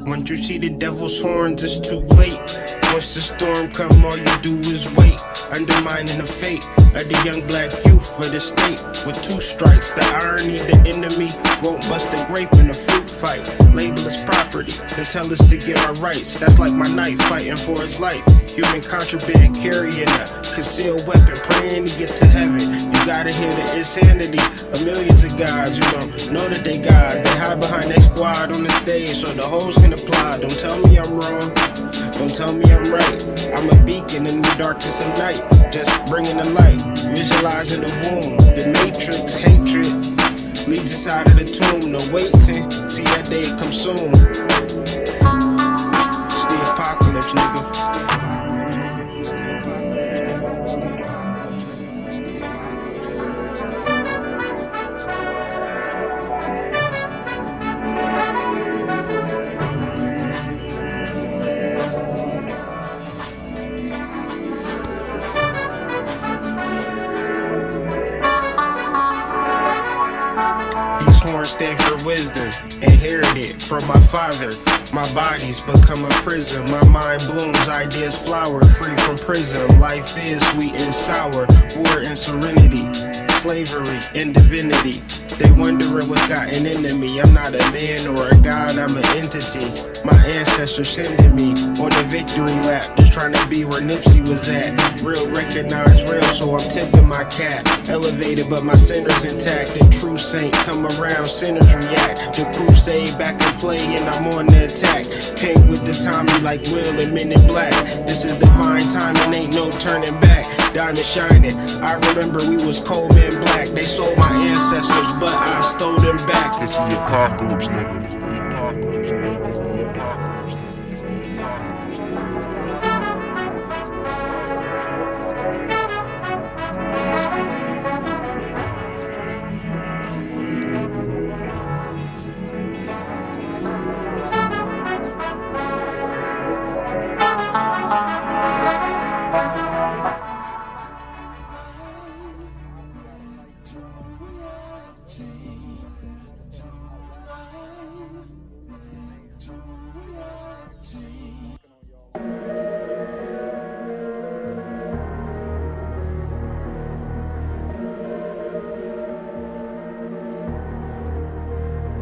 Once you see the devil's horns, it's too late. Once the storm come, all you do is wait, undermining the fate of the young black youth for the state. With 2 strikes, the irony, the enemy won't bust a grape in a fruit fight. Label us property, then tell us to get our rights. That's like my knife fighting for his life. Human contraband, carrying a concealed weapon, praying to get to heaven. You gotta hear the insanity of millions of guys who don't know that they guys. They hide behind their squad on the stage so the hoes can apply. Don't tell me I'm wrong, don't tell me I'm right. I'm a beacon in the darkness of night, just bringing the light, visualizing the womb. The matrix, hatred, leads us out of the tomb. No waiting, see that day come soon. It's the apocalypse, nigga. Stand for wisdom, inherited from my father. My body's become a prison. My mind blooms, ideas flower, free from prison. Life is sweet and sour, war and serenity, slavery and divinity. They wondering what's gotten into me. I'm not a man or a god, I'm an entity. My ancestors sending me on a victory lap, just trying to be where Nipsey was at. Real recognize real, so I'm tipping my cap. Elevated, but my center's intact. The true saint come around, sinners react. The crusade back in play, and I'm on the attack. Came with the Tommy like Will and Men in Black. This is divine timing, ain't no turning back. Diamond shining, I remember we was cold men black. They sold my ancestors, but I stole them back. It's the apocalypse, nigga. It's the apocalypse, nigga. It's the apocalypse, nigga. It's the apocalypse, nigga. It's the apocalypse,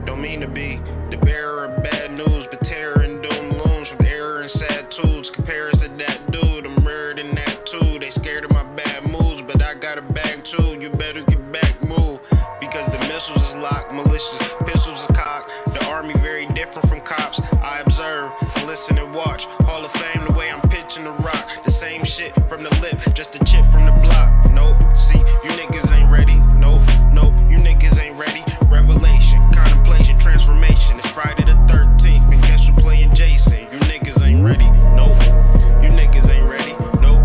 don't mean to be the bearer of bad news, but terror and doom looms from error and sad tools. Comparison to that dude, I'm rarer than that too. They scared of my bad moves, but I got a bag too. You better get back, move, because the missiles is locked, malicious pistols is cocked. The army very different from cops. I observe, listen and watch. Hall of Fame, the way I'm pitching the rock. The same shit from the lip, just a chip from the block. Nope, see, you niggas ain't ready. Nope, nope, you niggas ain't ready. Revelation, contemplation, transformation. It's Friday the 13th, and guess who playing Jason? You niggas ain't ready. Nope, you niggas ain't ready. Nope,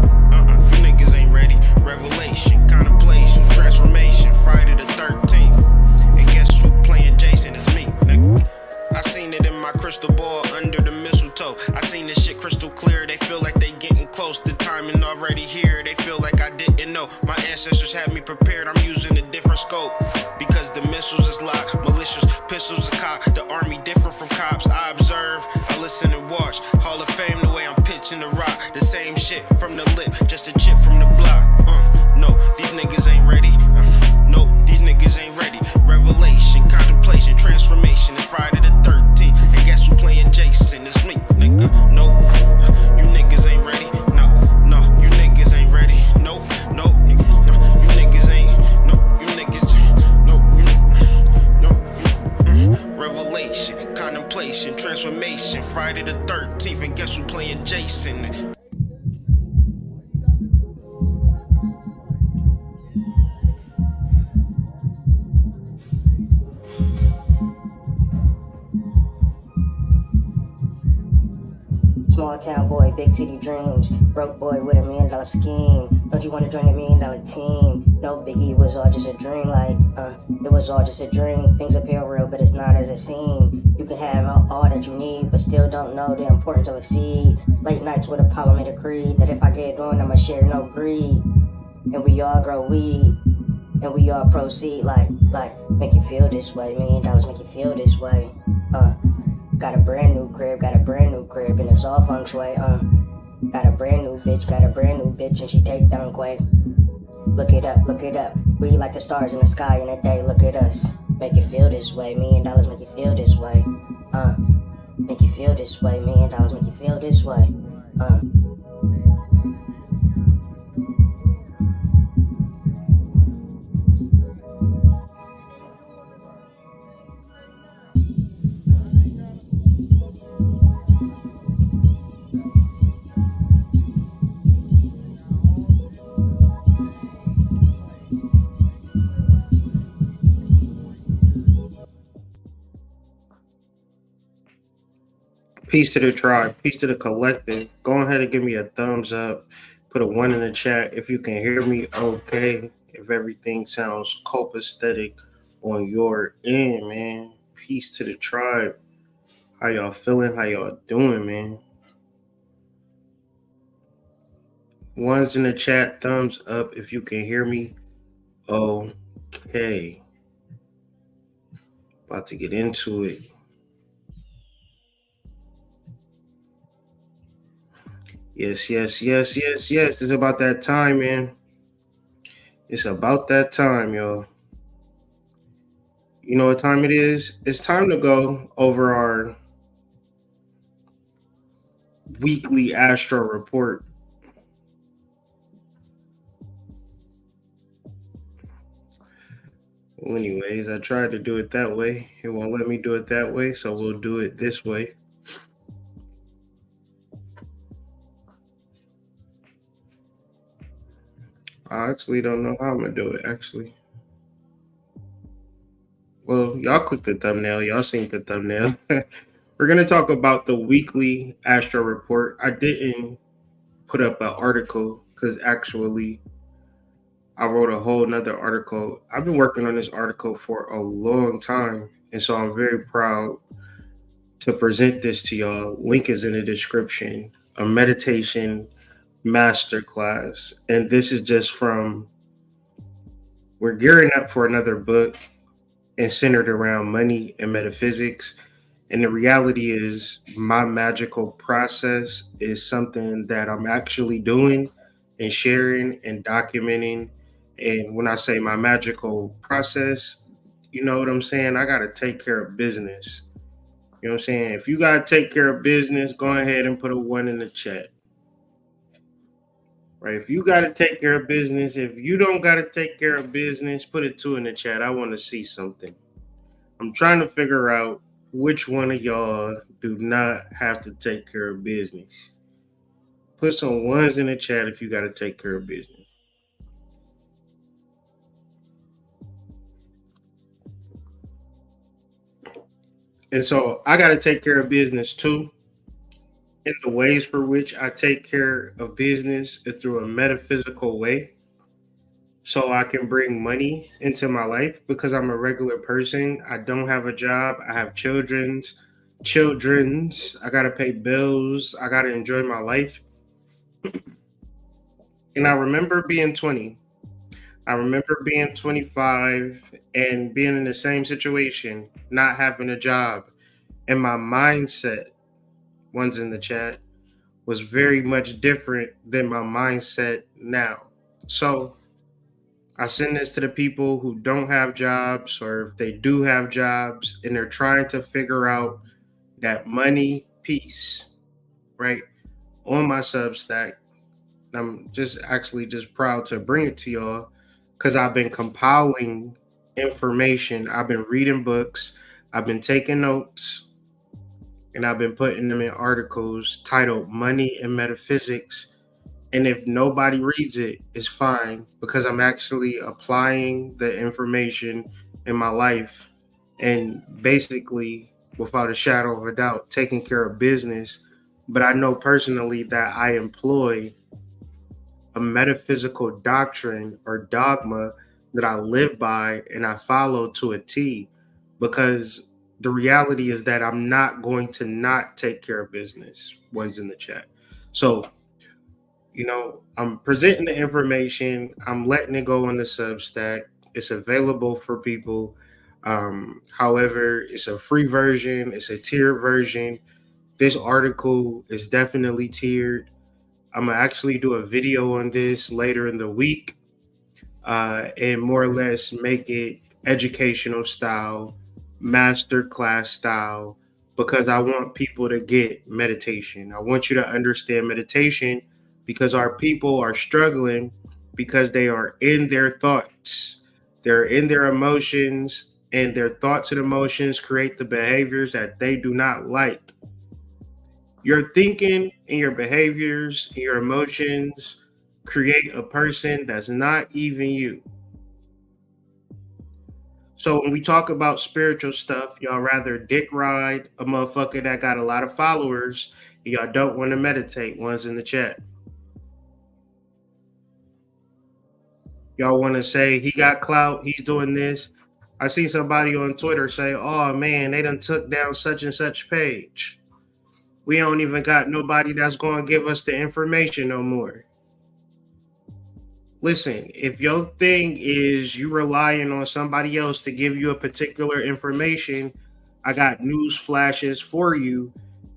you niggas ain't ready. Revelation, contemplation, transformation. Friday the 13th, and guess who playing Jason? It's me, nigga. I seen it in my crystal ball under the mistletoe. I seen this shit crystal clear. They feel like they getting close. The timing already here. They feel like I didn't know. My ancestors had me prepared. I'm using a different scope, because the missiles is locked, malicious pistols are cocked. The army different from cops. I observe, I listen and watch. Hall of Fame, the way I'm pitching the rock. The same shit from the lip, just a chip from the block. No, these niggas ain't ready. Nope, these niggas ain't ready. Revelation, contemplation, transformation. It's Friday the 13th, and guess who playing Jason? It's me, nigga. Nope, you niggas ain't ready. No, you niggas ain't ready. Nope, you niggas ain't. You niggas. Revelation, contemplation, transformation. Friday the 13th, and guess who playing Jason? Small town boy, big city dreams. Broke boy with $1 million scheme. Don't you wanna join a $1 million team? No biggie, it was all just a dream. It was all just a dream. Things appear real, but it's not as it seems. You can have all that you need, but still don't know the importance of a seed. Late nights with Apollo made a creed that if I get on, I'ma share no greed. And we all grow weed, and we all proceed like make you feel this way. $1 million make you feel this way. Got a brand new crib, and it's all feng shui, Got a brand new bitch, and she take down Quay. Look it up. We like the stars in the sky in the day. Look at us. Make you feel this way. $1 million make you feel this way. Make you feel this way. $1 million make you feel this way. Peace to the tribe, peace to the collective. Go ahead and give me a thumbs up. Put a 1 in the chat if you can hear me okay. If everything sounds copacetic on your end, man. Peace to the tribe. How y'all feeling? How y'all doing, man? 1's in the chat, thumbs up if you can hear me okay. About to get into it. Yes. It's about that time, man. It's about that time, y'all. You know what time it is? It's time to go over our weekly astro report. Well, anyways, I tried to do it that way. It won't let me do it that way, so we'll do it this way. I actually don't know how I'm going to do it, actually. Well, y'all clicked the thumbnail. Y'all seen the thumbnail. We're going to talk about the weekly astro report. I didn't put up an article because actually I wrote a whole nother article. I've been working on this article for a long time, and so I'm very proud to present this to y'all. Link is in the description. A meditation masterclass, and this is just from, we're gearing up for another book and centered around money and metaphysics. And the reality is my magical process is something that I'm actually doing and sharing and documenting. And when I say my magical process, you know what I'm saying? I got to take care of business. You know what I'm saying? If you got to take care of business, go ahead and put a 1 in the chat. Right? If you got to take care of business, if you don't got to take care of business, put a 2 in the chat. I want to see something. I'm trying to figure out which one of y'all do not have to take care of business. Put some 1s in the chat if you got to take care of business. And so I got to take care of business too. And the ways for which I take care of business is through a metaphysical way. So I can bring money into my life because I'm a regular person. I don't have a job. I have children's. I got to pay bills. I got to enjoy my life. And I remember being 20. I remember being 25 and being in the same situation, not having a job. And my mindset, 1's in the chat, was very much different than my mindset now. So I send this to the people who don't have jobs, or if they do have jobs and they're trying to figure out that money piece, right? On my Substack, I'm just proud to bring it to y'all because I've been compiling information. I've been reading books. I've been taking notes, and I've been putting them in articles titled Money and Metaphysics. And if nobody reads it, it's fine because I'm actually applying the information in my life and basically, without a shadow of a doubt, taking care of business. But I know personally that I employ a metaphysical doctrine or dogma that I live by and I follow to a T, because the reality is that I'm not going to not take care of business. 1's in the chat. So, you know, I'm presenting the information. I'm letting it go on the Substack. It's available for people. However, it's a free version, it's a tiered version. This article is definitely tiered. I'm gonna actually do a video on this later in the week, and more or less make it educational style, master class style, because I want people to get meditation. I want you to understand meditation because our people are struggling because they are in their thoughts, they're in their emotions, and their thoughts and emotions create the behaviors that they do not like. Your thinking and your behaviors and your emotions create a person that's not even you. So when we talk about spiritual stuff, y'all rather dick ride a motherfucker that got a lot of followers, and y'all don't want to meditate. One's in the chat. Y'all want to say he got clout, he's doing this. I see somebody on Twitter say, "Oh man, they done took down such and such page. We don't even got nobody that's going to give us the information no more." Listen, if your thing is you relying on somebody else to give you a particular information, I got news flashes for you.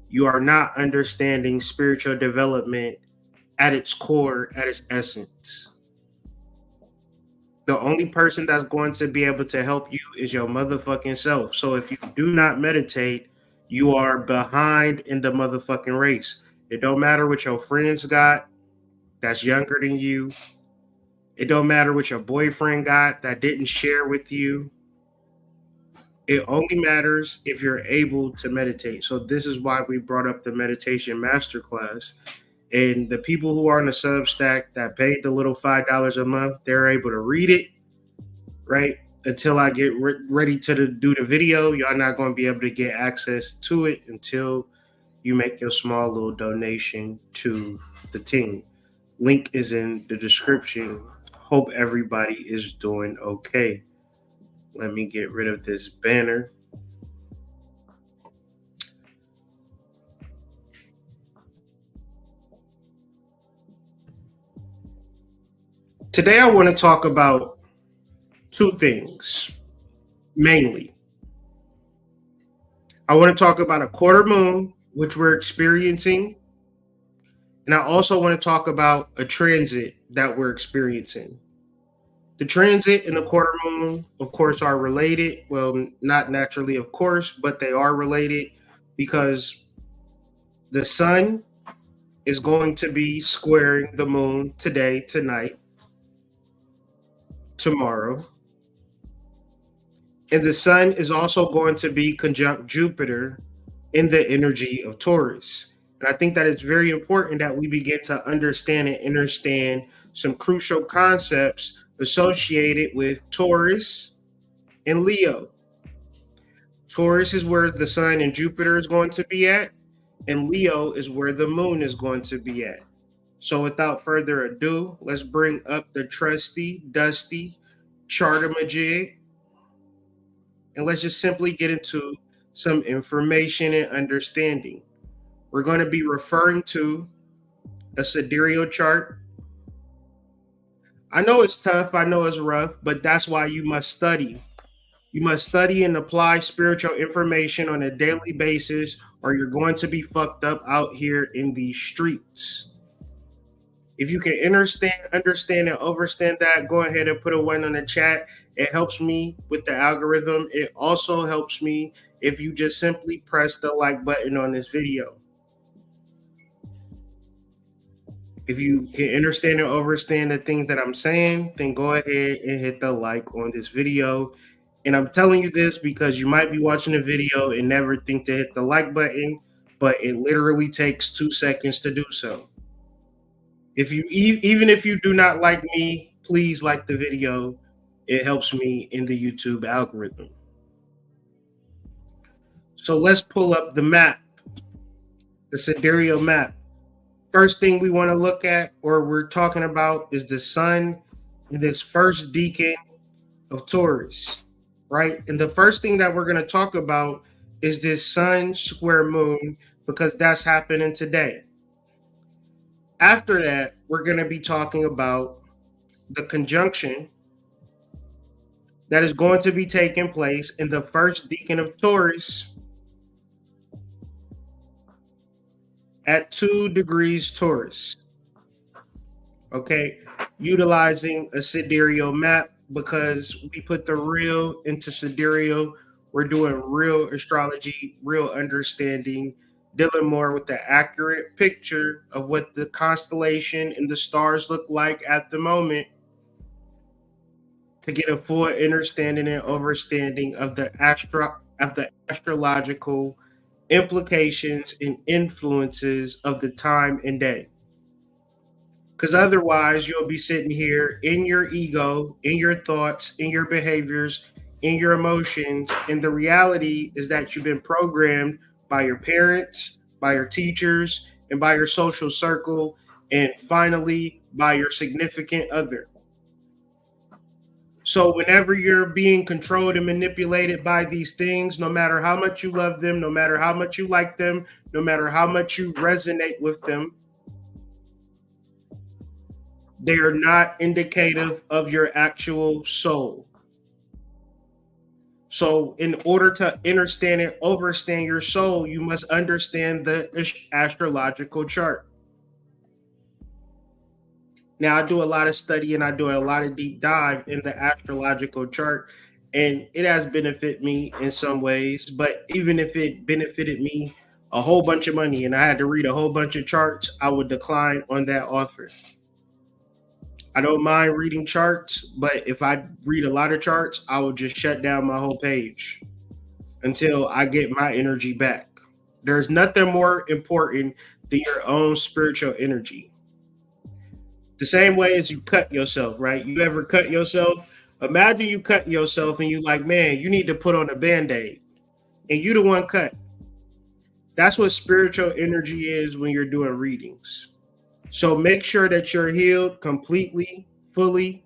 You are not understanding spiritual development at its core, at its essence. The only person that's going to be able to help you is your motherfucking self. So if you do not meditate, you are behind in the motherfucking race. It don't matter what your friends got that's younger than you. It don't matter what your boyfriend got that didn't share with you. It only matters if you're able to meditate. So this is why we brought up the meditation masterclass. And the people who are on the Substack that paid the little $5 a month, they're able to read it, right? Until I get ready to do the video, y'all not going to be able to get access to it until you make your small little donation to the team. Link is in the description. Hope everybody is doing okay. Let me get rid of this banner. Today I want to talk about two things, mainly. I want to talk about a quarter moon, which we're experiencing. And I also want to talk about a transit that we're experiencing. The transit and the quarter moon, of course, are related. Well, not naturally, of course, but they are related because the sun is going to be squaring the moon today, tonight, tomorrow. And the sun is also going to be conjunct Jupiter in the energy of Taurus. And I think that it's very important that we begin to understand and understand some crucial concepts associated with Taurus and Leo. Taurus is where the sun and Jupiter is going to be at, and Leo is where the moon is going to be at. So without further ado, let's bring up the trusty, dusty chartamajig, and let's just simply get into some information and understanding. We're going to be referring to a sidereal chart. I know it's tough, I know it's rough, but that's why you must study. You must study and apply spiritual information on a daily basis, or you're going to be fucked up out here in these streets. If you can understand, and overstand that, go ahead and put a one on the chat. It helps me with the algorithm. It also helps me if you just simply press the like button on this video. If you can understand and overstand the things that I'm saying, then go ahead and hit the like on this video. And I'm telling you this because you might be watching a video and never think to hit the like button, but it literally takes 2 seconds to do so. If you even if you do not like me, please like the video. It helps me in the YouTube algorithm. So let's pull up the map, the sidereal map. First thing we want to look at, or we're talking about, is the sun in this first decan of Taurus, right? And the first thing that we're going to talk about is this sun square moon, because that's happening today. After that, we're going to be talking about the conjunction that is going to be taking place in the first decan of Taurus at 2 degrees Taurus. Okay, utilizing a sidereal map because we put the real into sidereal. We're doing real astrology, real understanding, dealing more with the accurate picture of what the constellation and the stars look like at the moment to get a full understanding and overstanding of the astrological implications and influences of the time and day. Because otherwise, you'll be sitting here in your ego, in your thoughts, in your behaviors, in your emotions. And the reality is that you've been programmed by your parents, by your teachers, and by your social circle, and finally by your significant other. So, whenever you're being controlled and manipulated by these things, no matter how much you love them, no matter how much you like them, no matter how much you resonate with them, they are not indicative of your actual soul. So, in order to understand and overstand your soul, you must understand the astrological chart. Now, I do a lot of study and I do a lot of deep dive in the astrological chart, and it has benefited me in some ways. But even if it benefited me a whole bunch of money and I had to read a whole bunch of charts, I would decline on that offer. I don't mind reading charts, but if I read a lot of charts, I will just shut down my whole page until I get my energy back. There's nothing more important than your own spiritual energy. The same way as you cut yourself, right? You ever cut yourself? Imagine you cut yourself and you like, man, you need to put on a Band-Aid. And you the one cut. That's what spiritual energy is when you're doing readings. So make sure that you're healed completely, fully.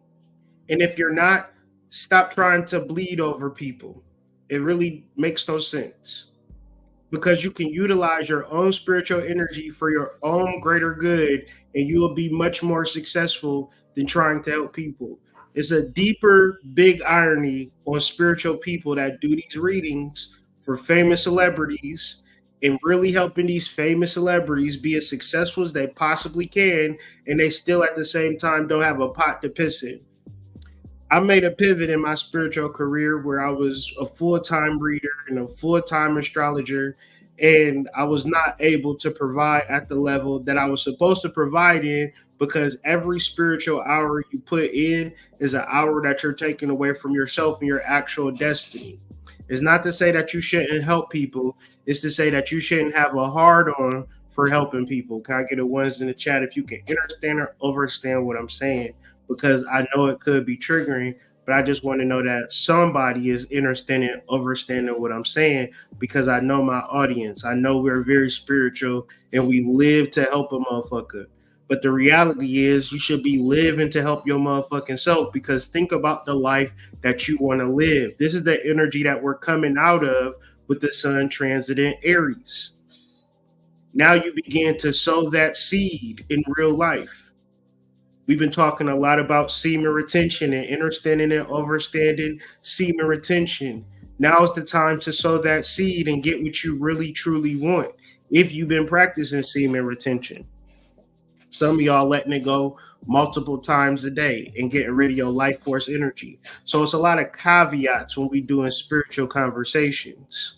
And if you're not, stop trying to bleed over people. It really makes no sense. Because you can utilize your own spiritual energy for your own greater good, and you will be much more successful than trying to help people. It's a deeper, big irony on spiritual people that do these readings for famous celebrities and really helping these famous celebrities be as successful as they possibly can, and they still at the same time don't have a pot to piss in. I made a pivot in my spiritual career where I was a full-time reader and a full-time astrologer, and I was not able to provide at the level that I was supposed to provide in, because every spiritual hour you put in is an hour that you're taking away from yourself and your actual destiny. It's not to say that you shouldn't help people. It's to say that you shouldn't have a hard on for helping people. Can I get a ones in the chat if you can understand or understand what I'm saying? Because I know it could be triggering, but I just want to know that somebody is understanding, understanding what I'm saying, because I know my audience. I know we're very spiritual and we live to help a motherfucker. But the reality is you should be living to help your motherfucking self, because think about the life that you want to live. This is the energy that we're coming out of with the sun transiting Aries. Now you begin to sow that seed in real life. We've been talking a lot about semen retention and understanding and overstanding semen retention. Now is the time to sow that seed and get what you really truly want. If you've been practicing semen retention, some of y'all letting it go multiple times a day and getting rid of your life force energy. So it's a lot of caveats when we doing spiritual conversations.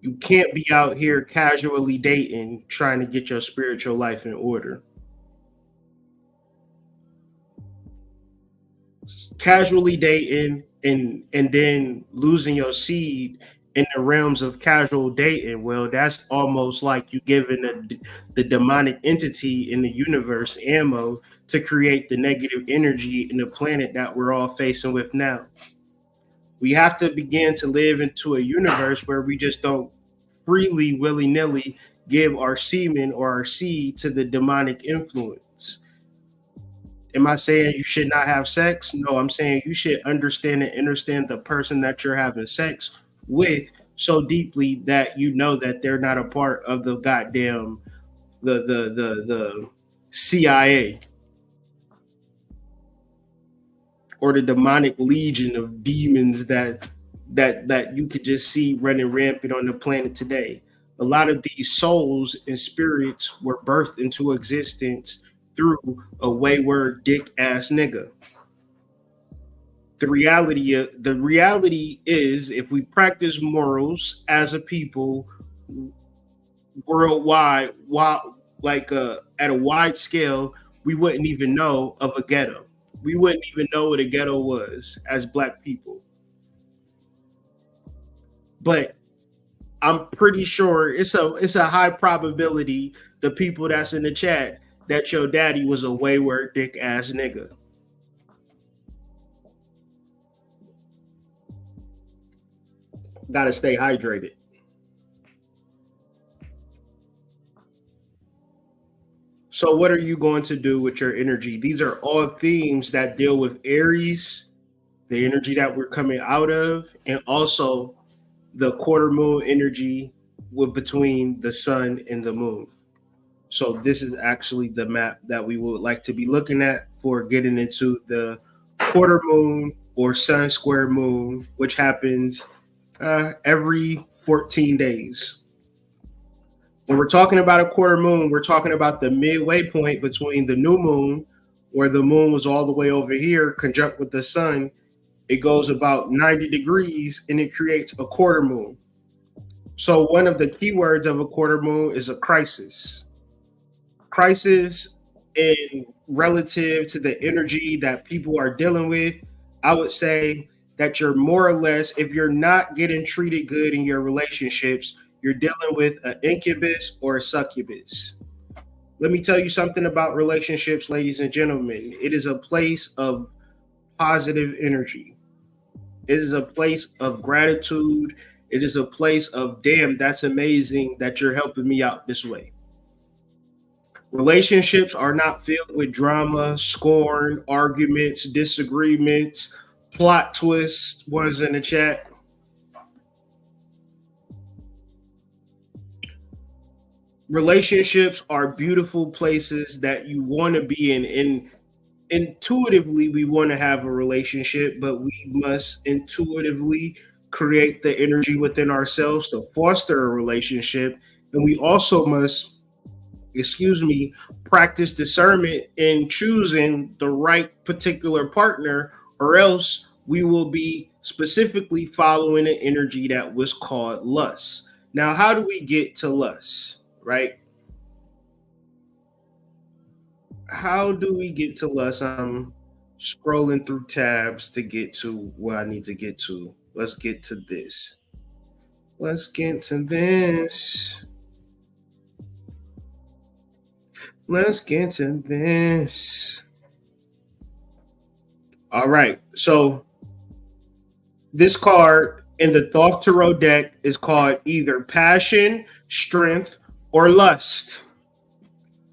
You can't be out here casually dating, trying to get your spiritual life in order. Casually dating and then losing your seed in the realms of casual dating, well, that's almost like you giving the demonic entity in the universe ammo to create the negative energy in the planet that we're all facing with now. We have to begin to live into a universe where we just don't freely, willy-nilly give our semen or our seed to the demonic influence. Am I saying you should not have sex? No, I'm saying you should understand and understand the person that you're having sex with so deeply that you know that they're not a part of the goddamn the CIA. or the demonic legion of demons that you could just see running rampant on the planet today. A lot of these souls and spirits were birthed into existence through a wayward dick ass nigga. The reality is, if we practice morals as a people worldwide, at a wide scale, we wouldn't even know of a ghetto. We wouldn't even know what a ghetto was as Black people. But I'm pretty sure it's a high probability the people that's in the chat that your daddy was a wayward dick ass nigga. Gotta stay hydrated. So what are you going to do with your energy? These are all themes that deal with Aries, the energy that we're coming out of, and also the quarter moon energy between the sun and the moon. So this is actually the map that we would like to be looking at for getting into the quarter moon or sun square moon, which happens every 14 days. When we're talking about a quarter moon, we're talking about the midway point between the new moon, where the moon was all the way over here, conjunct with the sun. It goes about 90 degrees and it creates a quarter moon. So one of the keywords of a quarter moon is a crisis. Crisis in relative to the energy that people are dealing with, I would say that you're more or less, if you're not getting treated good in your relationships, you're dealing with an incubus or a succubus. Let me tell you something about relationships, ladies and gentlemen. It is a place of positive energy. It is a place of gratitude. It is a place of, damn, that's amazing that you're helping me out this way. Relationships are not filled with drama, scorn, arguments, disagreements, plot twists. One's in the chat. Relationships are beautiful places that you want to be in. And intuitively, we want to have a relationship, but we must intuitively create the energy within ourselves to foster a relationship. And we also must, practice discernment in choosing the right particular partner, or else we will be specifically following an energy that was called lust. Now, how do we get to lust? Right? How do we get to lust? I'm scrolling through tabs to get to where I need to get to. Let's get to this. Let's get to this. Let's get to this. All right. So this card in the Thoth Tarot deck is called either passion, strength, or lust.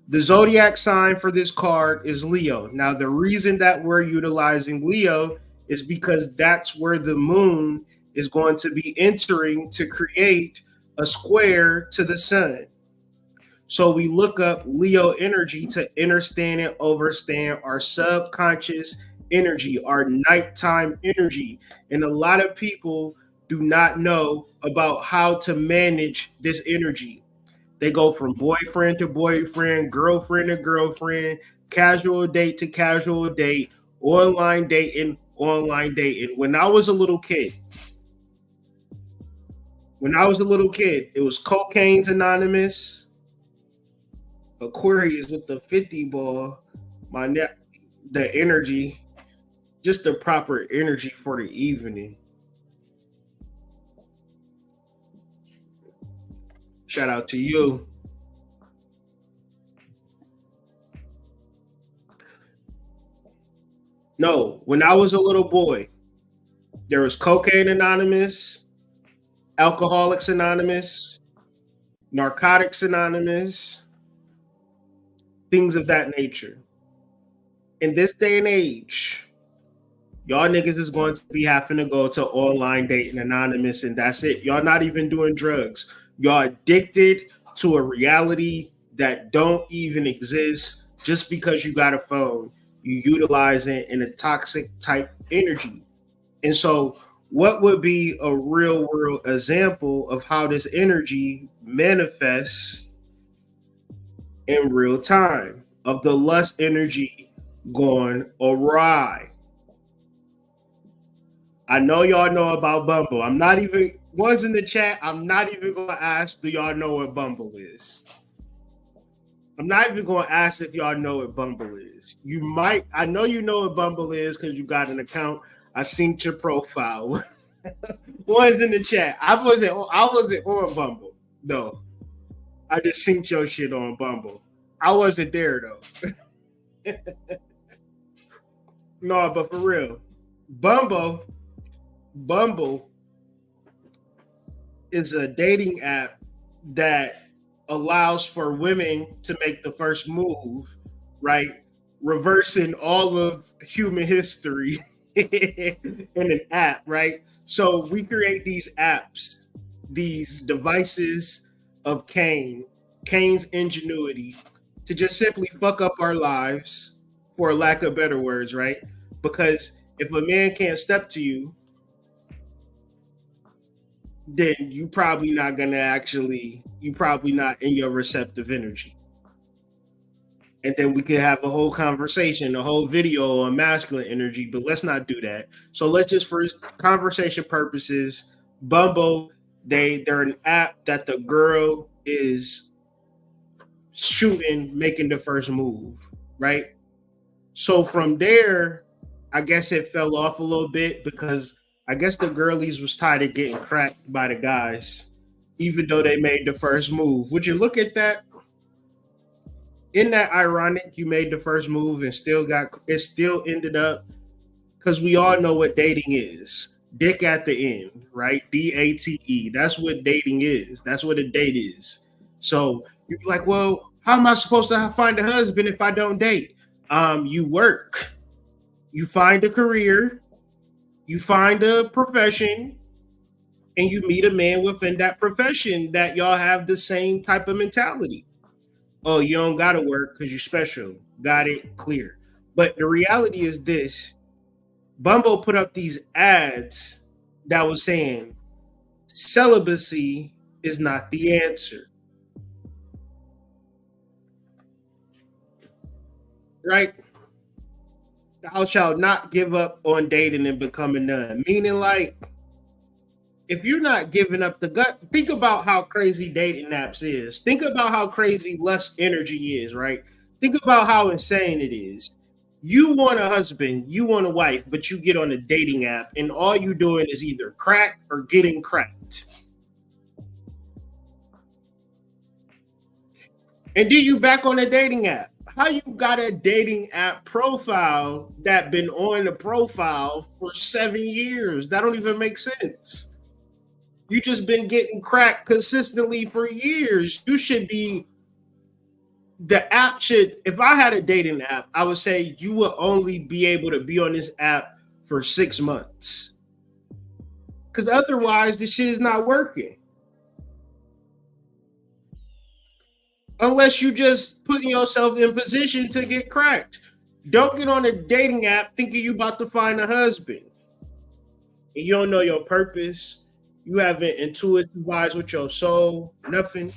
The zodiac sign for this card is Leo. Now, the reason that we're utilizing Leo is because that's where the moon is going to be entering to create a square to the sun. So we look up Leo energy to understand and overstand our subconscious energy, our nighttime energy. And a lot of people do not know about how to manage this energy. They go from boyfriend to boyfriend, girlfriend to girlfriend, casual date to casual date, online dating. When I was a little kid, it was Cocaine's Anonymous, Aquarius with the 50 ball, the energy, just the proper energy for the evening. Shout out to you. No, when I was a little boy, there was Cocaine Anonymous, Alcoholics Anonymous, Narcotics Anonymous, things of that nature. In this day and age, y'all niggas is going to be having to go to online dating anonymous, and that's it. Y'all not even doing drugs. Y'all addicted to a reality that don't even exist just because you got a phone. you utilize it in a toxic type energy. And so, what would be a real world example of how this energy manifests in real time of the lust energy going awry? I know y'all know about Bumble. I'm not even, ones in the chat, I'm not even going to ask, do y'all know what Bumble is? I'm not even going to ask if y'all know what Bumble is. You might, I know you know what Bumble is because you got an account. I synced your profile. One's in the chat. I wasn't on Bumble, though. I just synced your shit on Bumble. I wasn't there, though. No, but for real, Bumble is a dating app that allows for women to make the first move, right? Reversing all of human history in an app, right? So we create these apps, these devices of Cain's ingenuity to just simply fuck up our lives, for lack of better words, right? Because if a man can't step to you, then you probably not in your receptive energy. And then we could have a whole conversation, a whole video on masculine energy, but let's not do that. So let's just, for conversation purposes, Bumble, they're an app that the girl is shooting, making the first move, right? So from there, I guess it fell off a little bit because I guess the girlies was tired of getting cracked by the guys, even though they made the first move. Would you look at that? Isn't that ironic? You made the first move and still ended up, because we all know what dating is. Dick at the end, right? DATE. That's what dating is. That's what a date is. So you're like, well, how am I supposed to find a husband if I don't date? You work. You find a career. You find a profession, and you meet a man within that profession that y'all have the same type of mentality. Oh, you don't got to work because you're special. Got it? Clear. But the reality is this. Bumble put up these ads that was saying celibacy is not the answer. Right? Thou shalt not give up on dating and become a nun. Meaning, like, if you're not giving up the gut, think about how crazy dating apps is. Think about how crazy lust energy is, right? Think about how insane it is. You want a husband, you want a wife, but you get on a dating app and all you doing is either crack or getting cracked. And then you back on a dating app. How you got a dating app profile that been on the profile for 7 years? That don't even make sense. You just been getting cracked consistently for years. You should be, the app should, if I had a dating app, I would say you will only be able to be on this app for 6 months. Because otherwise, this shit is not working. Unless you just putting yourself in position to get cracked. Don't get on a dating app thinking you about to find a husband. And you don't know your purpose. You haven't intuitivized with your soul. Nothing.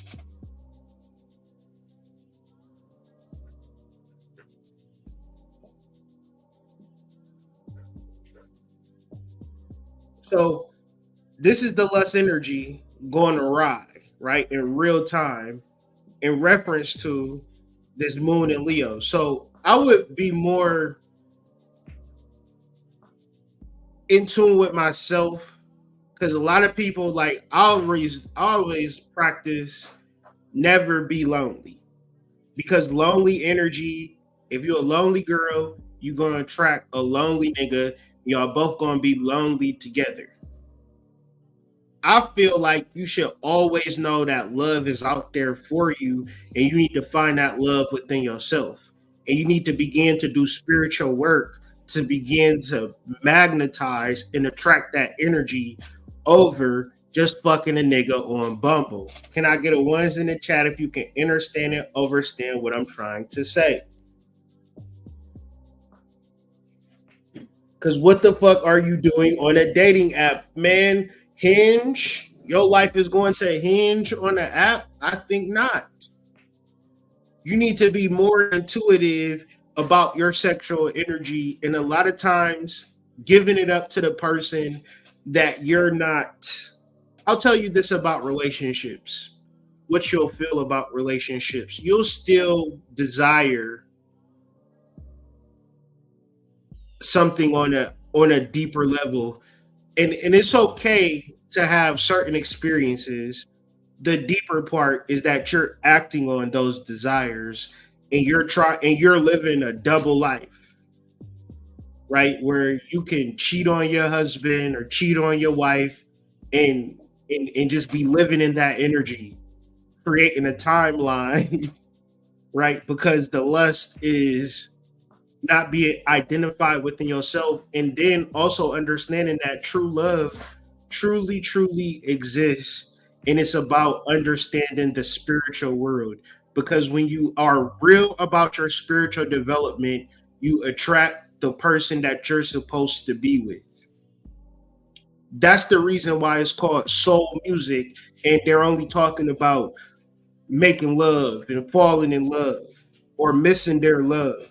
So this is the lust energy going awry, right? In real time, in reference to this moon in Leo. So I would be more in tune with myself, because a lot of people, like, I always practice never be lonely, because lonely energy, if you're a lonely girl, you're going to attract a lonely nigga. Y'all both going to be lonely together. I feel like you should always know that love is out there for you, and you need to find that love within yourself. And you need to begin to do spiritual work to begin to magnetize and attract that energy over just fucking a nigga on Bumble. Can I get a ones in the chat if you can understand and understand what I'm trying to say? Because what the fuck are you doing on a dating app, man? Hinge? Your life is going to hinge on an app? I think not. You need to be more intuitive about your sexual energy, and a lot of times giving it up to the person that you're not. I'll tell you this about relationships. What you'll feel about relationships. You'll still desire something on a deeper level. And it's okay to have certain experiences. The deeper part is that you're acting on those desires, and you're living a double life, right? Where you can cheat on your husband or cheat on your wife, and and just be living in that energy, creating a timeline, right? Because the lust is not being identified within yourself, and then also understanding that true love truly exists, and it's about understanding the spiritual world. Because when you are real about your spiritual development, you attract the person that you're supposed to be with. That's the reason why it's called soul music, and they're only talking about making love and falling in love or missing their love.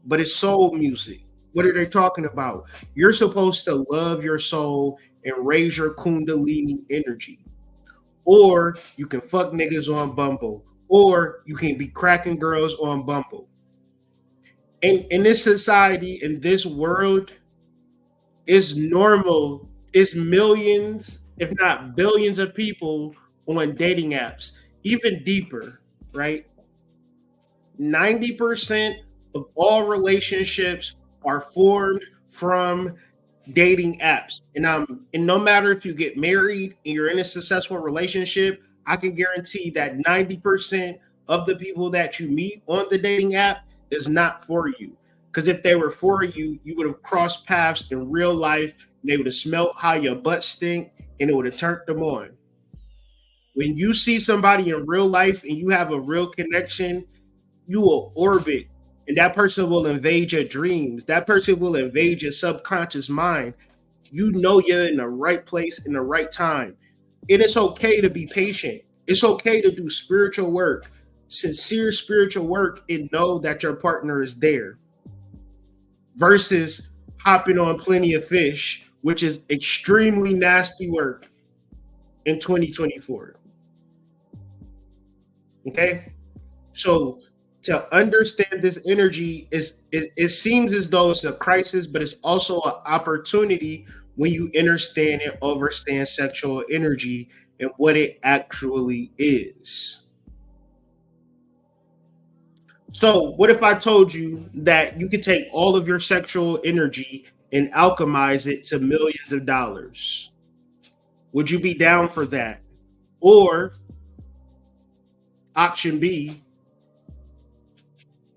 But it's soul music. What are they talking about? You're supposed to love your soul and raise your kundalini energy. Or you can fuck niggas on Bumble. Or you can be cracking girls on Bumble. And in this society, in this world, it's normal. It's millions, if not billions of people on dating apps. Even deeper, right? 90% of all relationships are formed from dating apps. And no matter if you get married and you're in a successful relationship, I can guarantee that 90% of the people that you meet on the dating app is not for you. Because if they were for you, you would have crossed paths in real life, and they would have smelt how your butt stink, and it would have turned them on. When you see somebody in real life and you have a real connection, you will orbit, and that person will invade your dreams. That person will invade your subconscious mind. You know you're in the right place in the right time. It is okay to be patient. It's okay to do spiritual work, sincere spiritual work, and know that your partner is there. Versus hopping on Plenty of Fish, which is extremely nasty work in 2024. Okay? So to understand this energy it seems as though it's a crisis, but it's also an opportunity when you understand and overstand sexual energy and what it actually is. So what if I told you that you could take all of your sexual energy and alchemize it to millions of dollars? Would you be down for that? Or option B,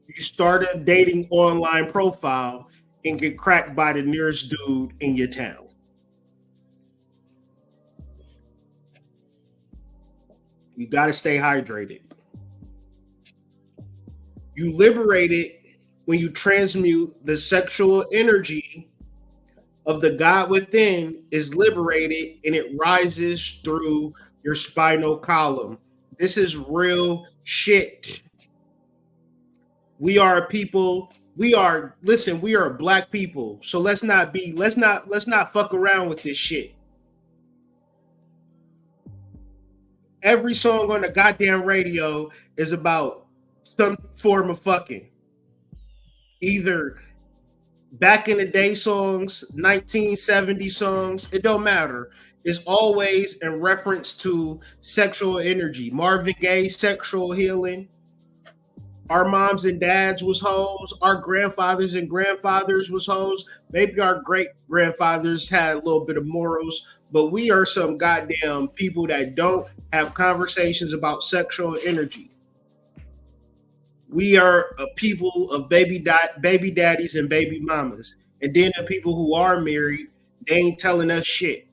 you start a dating online profile and get cracked by the nearest dude in your town. You got to stay hydrated. You liberate it when you transmute the sexual energy of the God within is liberated, and it rises through your spinal column. This is real shit. We are people. We are black people. So let's not fuck around with this shit. Every song on the goddamn radio is about some form of fucking. Either back in the day songs, 1970 songs, it don't matter. It's always in reference to sexual energy. Marvin Gaye, sexual healing. Our moms and dads was hoes. Our grandfathers and grandfathers was hoes. Maybe our great grandfathers had a little bit of morals, but we are some goddamn people that don't have conversations about sexual energy. We are a people of baby daddies and baby mamas. And then the people who are married, they ain't telling us shit.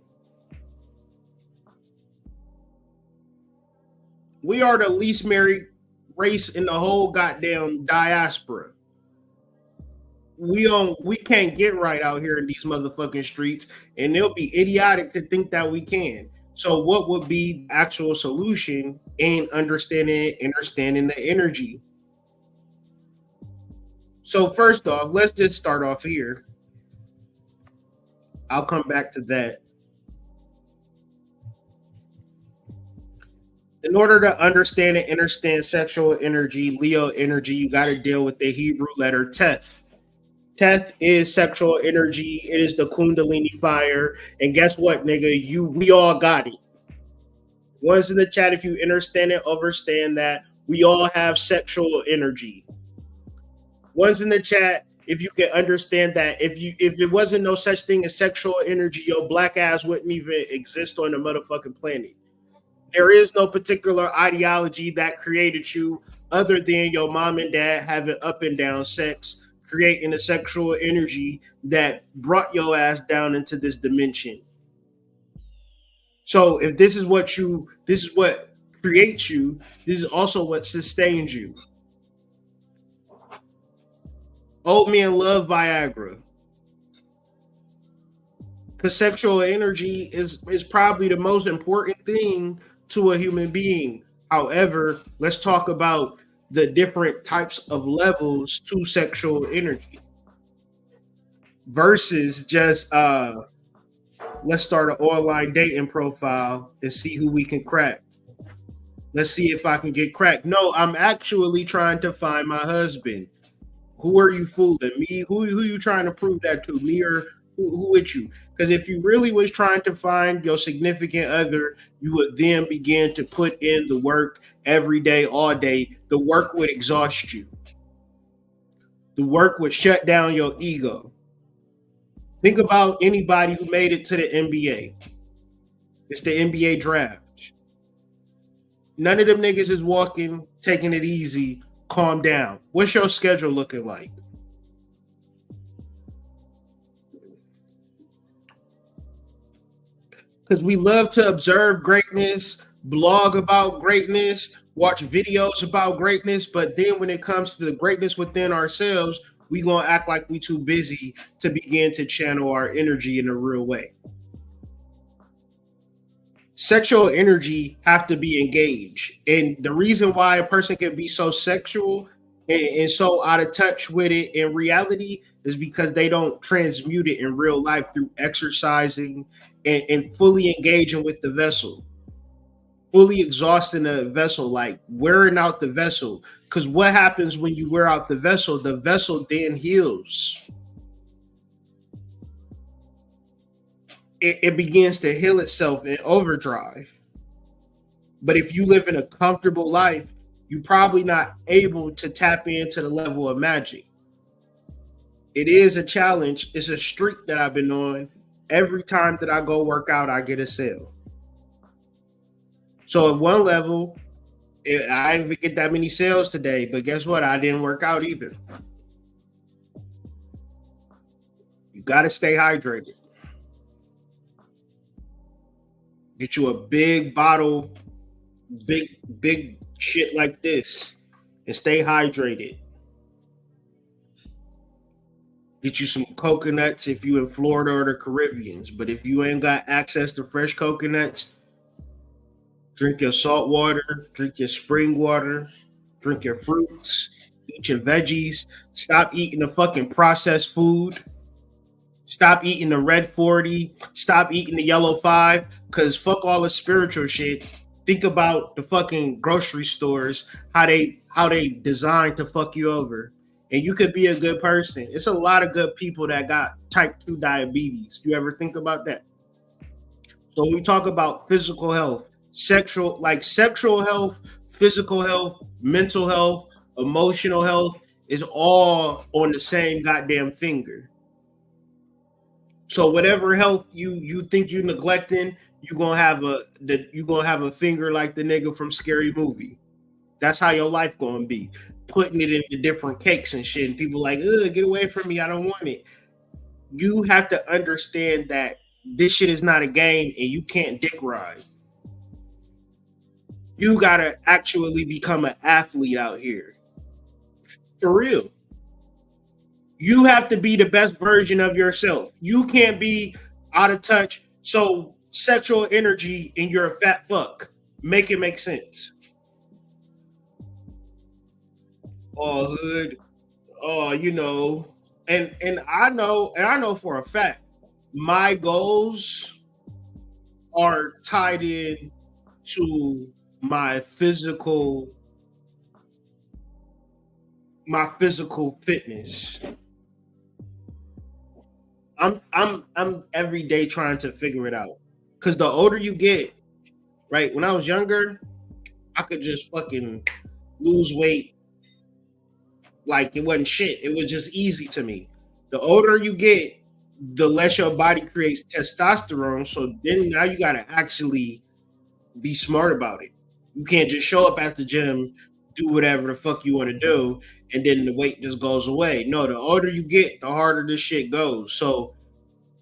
We are the least married race in the whole goddamn diaspora. we can't get right out here in these motherfucking streets, and it'll be idiotic to think that we can. So what would be the actual solution in understanding the energy? So first off, let's just start off here. I'll come back to that. In order to understand and understand sexual energy, Leo energy, you got to deal with the Hebrew letter Teth. Teth is sexual energy. It is the kundalini fire. And guess what, nigga? We all got it. One's in the chat, if you understand it, understand that we all have sexual energy. One's in the chat, if you can understand that if it wasn't no such thing as sexual energy, your black ass wouldn't even exist on the motherfucking planet. There is no particular ideology that created you other than your mom and dad having up and down sex, creating a sexual energy that brought your ass down into this dimension. So if this is what creates you, this is also what sustains you. Old men love Viagra. Because sexual energy is probably the most important thing to a human being. However, let's talk about the different types of levels to sexual energy versus just let's start an online dating profile and see who we can crack. Let's see if I can get cracked. No, I'm actually trying to find my husband. Who are you fooling? Me? Who you trying to prove that to? Me or who with you? Because if you really was trying to find your significant other, you would then begin to put in the work every day, all day. The work would exhaust you. The work would shut down your ego. Think about anybody who made it to the NBA. It's the NBA draft. None of them niggas is walking, taking it easy, calm down. What's your schedule looking like? Because we love to observe greatness, blog about greatness, watch videos about greatness, but then when it comes to the greatness within ourselves, we gonna act like we too busy to begin to channel our energy in a real way. Sexual energy have to be engaged, and the reason why a person can be so sexual and so out of touch with it in reality is because they don't transmute it in real life through exercising and fully engaging with the vessel, fully exhausting the vessel, like wearing out the vessel. Because what happens when you wear out the vessel then heals. It begins to heal itself in overdrive. But if you live in a comfortable life, you're probably not able to tap into the level of magic. It is a challenge. It's a streak that I've been on. Every time that I go work out, I get a sale. So at one level, I didn't get that many sales today, but guess what? I didn't work out either. You got to stay hydrated. Get you a big bottle, big shit like this, and stay hydrated. Get you some coconuts if you in Florida or the Caribbeans. But if you ain't got access to fresh coconuts, drink your salt water, drink your spring water, drink your fruits, eat your veggies. Stop eating the fucking processed food. Stop eating the red 40. Stop eating the yellow 5. Because fuck all the spiritual shit. Think about the fucking grocery stores, how they designed to fuck you over. And you could be a good person. It's a lot of good people that got type 2 diabetes. You ever think about that? So when we talk about physical health, sexual health, physical health, mental health, emotional health is all on the same goddamn finger. So whatever health you think you're neglecting, you're gonna have a finger like the nigga from Scary Movie. That's how your life gonna be. Putting it into different cakes and shit. And people like, get away from me. I don't want it. You have to understand that this shit is not a game and you can't dick ride. You gotta actually become an athlete out here. For real. You have to be the best version of yourself. You can't be out of touch. So sexual energy and you're a fat fuck. Make it make sense. Oh, hood. Oh, and I know for a fact, my goals are tied in to my physical my physical fitness. I'm every day trying to figure it out. Cause the older you get, right? When I was younger, I could just fucking lose weight like it wasn't shit. It was just easy to me. The older you get, the less your body creates testosterone. So then now you gotta actually be smart about it. You can't just show up at the gym, do whatever the fuck you want to do, and then the weight just goes away. No, the older you get, the harder this shit goes. So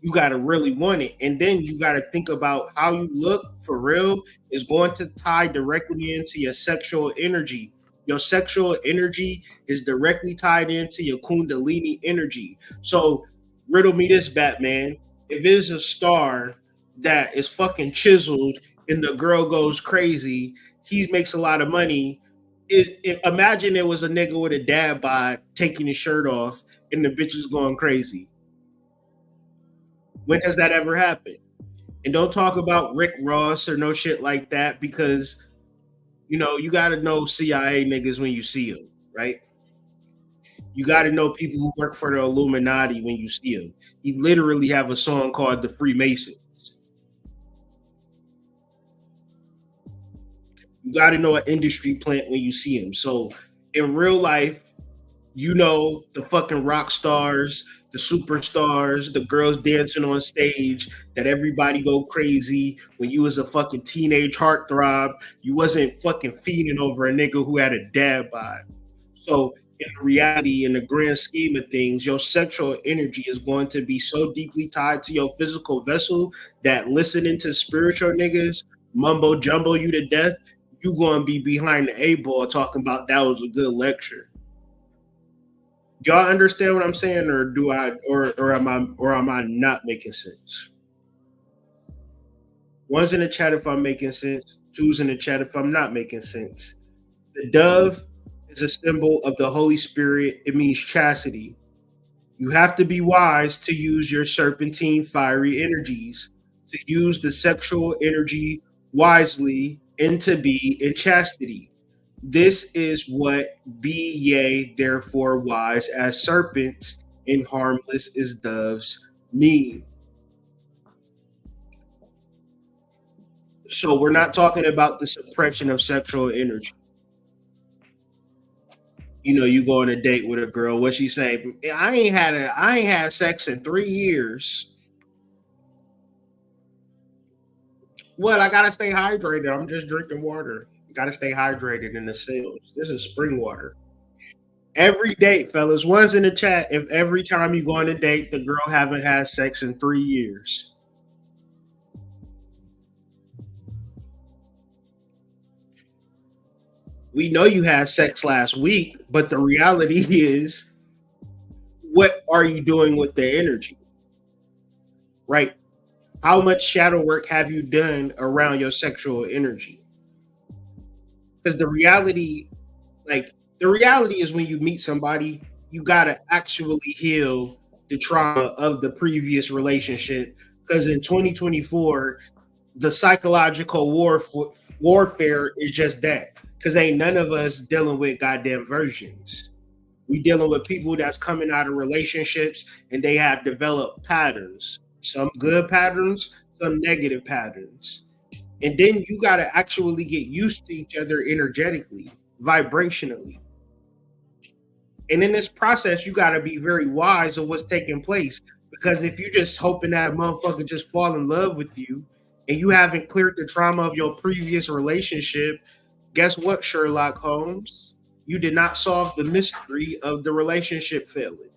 you got to really want it. And then you got to think about how you look for real is going to tie directly into your sexual energy. Your sexual energy is directly tied into your kundalini energy. So riddle me this, Batman. If it's a star that is fucking chiseled and the girl goes crazy, he makes a lot of money. Imagine it was a nigga with a dad bod taking his shirt off and the bitch is going crazy. When has that ever happened? And don't talk about Rick Ross or no shit like that because, you got to know CIA niggas when you see them, right? You got to know people who work for the Illuminati when you see them. He literally have a song called The Freemasons. You got to know an industry plant when you see him. So in real life, the fucking rock stars, the superstars, the girls dancing on stage that everybody go crazy. When you was a fucking teenage heartthrob, you wasn't fucking feeding over a nigga who had a dad bod. So in reality, in the grand scheme of things, your sexual energy is going to be so deeply tied to your physical vessel that listening to spiritual niggas mumbo jumbo you to death, you going to be behind the A-ball talking about that was a good lecture. Y'all understand what I'm saying, or do I, or am I not making sense? One's in the chat if I'm making sense. Two's in the chat if I'm not making sense. The dove is a symbol of the Holy Spirit. It means chastity. You have to be wise to use your serpentine fiery energies, to use the sexual energy wisely, and to be in chastity. This is what be ye therefore wise as serpents and harmless as doves mean. So we're not talking about the suppression of sexual energy. You go on a date with a girl, what she say? I ain't had sex in 3 years. What? I gotta stay hydrated. I'm just drinking water. Got to stay hydrated in the sales. This is spring water. Every date, fellas. One's in the chat. If every time you go on a date, the girl haven't had sex in 3 years. We know you had sex last week, but the reality is, what are you doing with the energy? Right? How much shadow work have you done around your sexual energy? Because the reality is when you meet somebody, you gotta actually heal the trauma of the previous relationship. Because in 2024, the psychological warfare is just that. Because ain't none of us dealing with goddamn virgins. We dealing with people that's coming out of relationships and they have developed patterns. Some good patterns, some negative patterns. And then you got to actually get used to each other energetically, vibrationally. And in this process, you got to be very wise of what's taking place. Because if you're just hoping that a motherfucker just fall in love with you and you haven't cleared the trauma of your previous relationship, guess what, Sherlock Holmes? You did not solve the mystery of the relationship failing.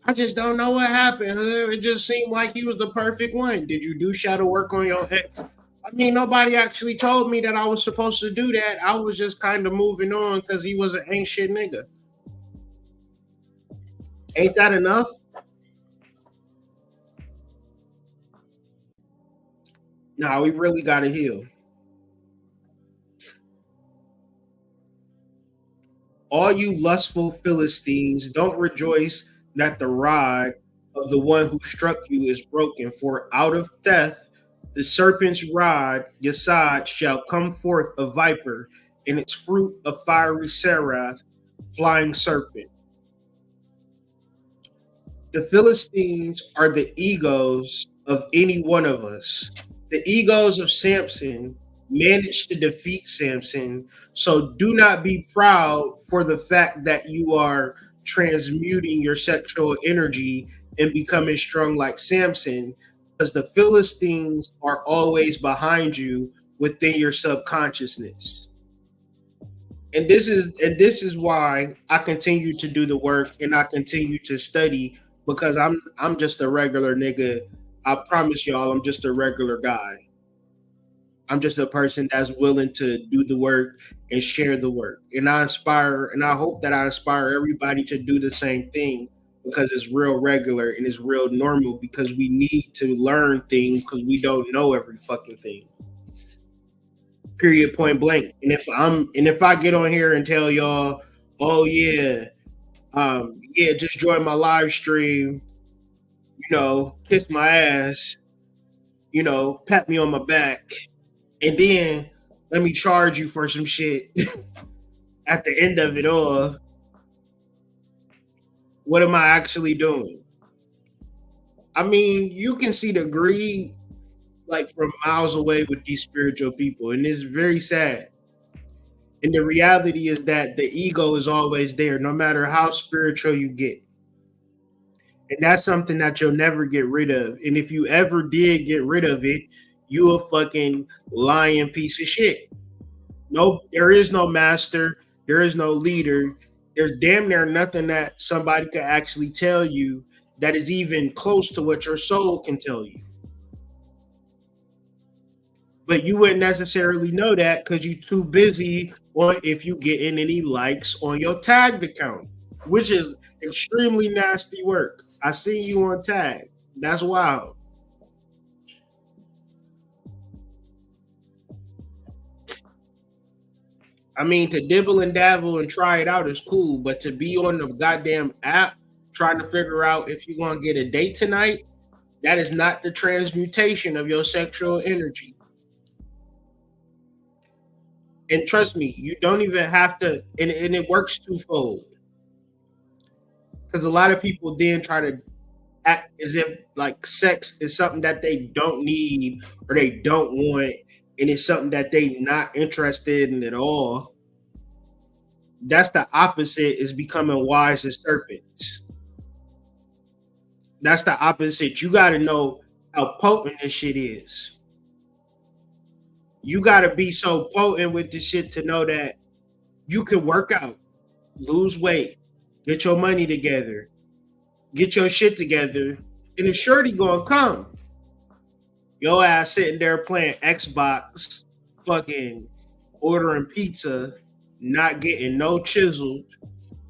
I just don't know what happened. It just seemed like he was the perfect one. Did you do shadow work on your ex? I mean, nobody actually told me that I was supposed to do that. I was just kind of moving on because he was an ain't shit nigga. Ain't that enough? Nah, we really gotta heal. All you lustful Philistines, don't rejoice that the rod of the one who struck you is broken, for out of death the serpent's rod, Yesod, shall come forth a viper, and its fruit a fiery seraph, flying serpent. The Philistines are the egos of any one of us. The egos of Samson managed to defeat Samson. So do not be proud for the fact that you are transmuting your sexual energy and becoming strong like Samson, because the Philistines are always behind you within your subconsciousness. And this is why I continue to do the work and I continue to study, because I'm just a regular nigga. I promise y'all, I'm just a regular guy. I'm just a person that's willing to do the work and share the work. And I inspire, and I hope that I inspire everybody to do the same thing, because it's real regular and it's real normal, because we need to learn things because we don't know every fucking thing. Period, point blank. And if I get on here and tell y'all, oh yeah, just join my live stream, kiss my ass, pat me on my back, and then let me charge you for some shit at the end of it all. What am I actually doing? I mean, you can see the greed like from miles away with these spiritual people, and it's very sad. And the reality is that the ego is always there, no matter how spiritual you get. And that's something that you'll never get rid of. And if you ever did get rid of it, you a fucking lying piece of shit. No, there is no master. There is no leader. There's damn near nothing that somebody could actually tell you that is even close to what your soul can tell you. But you wouldn't necessarily know that because you're too busy on if you getting any likes on your tagged account, which is extremely nasty work. I see you on tag. That's wild. I mean, to dibble and dabble and try it out is cool, but to be on the goddamn app trying to figure out if you're going to get a date tonight, that is not the transmutation of your sexual energy. And trust me, you don't even have to, and it works twofold. Because a lot of people then try to act as if like sex is something that they don't need or they don't want, and it's something that they not interested in at all. That's the opposite, is becoming wise as serpents. That's the opposite. You got to know how potent this shit is. You got to be so potent with this shit to know that you can work out, lose weight, get your money together, get your shit together, and the shorty gonna come. Your ass sitting there playing Xbox, fucking ordering pizza, not getting no chiseled,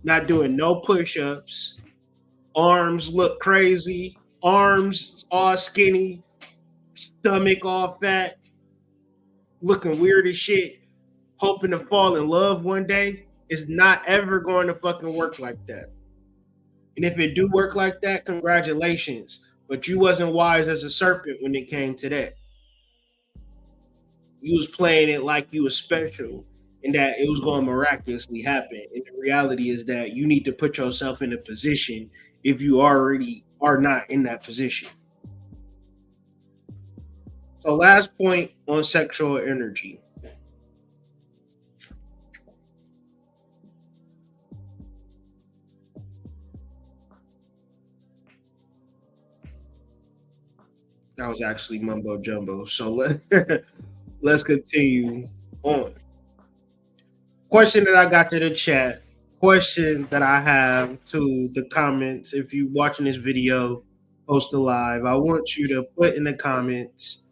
not doing no push-ups, arms look crazy, arms all skinny, stomach all fat, looking weird as shit, hoping to fall in love one day. It's not ever going to fucking work like that. And if it do work like that, congratulations. But you wasn't wise as a serpent when it came to that. You was playing it like you was special and that it was going to miraculously happen. And the reality is that you need to put yourself in a position if you already are not in that position. So last point on sexual energy. That was actually mumbo jumbo. So let's continue on. Question that I got to the chat. Question that I have to the comments. If you're watching this video, post a live. I want you to put in the comments,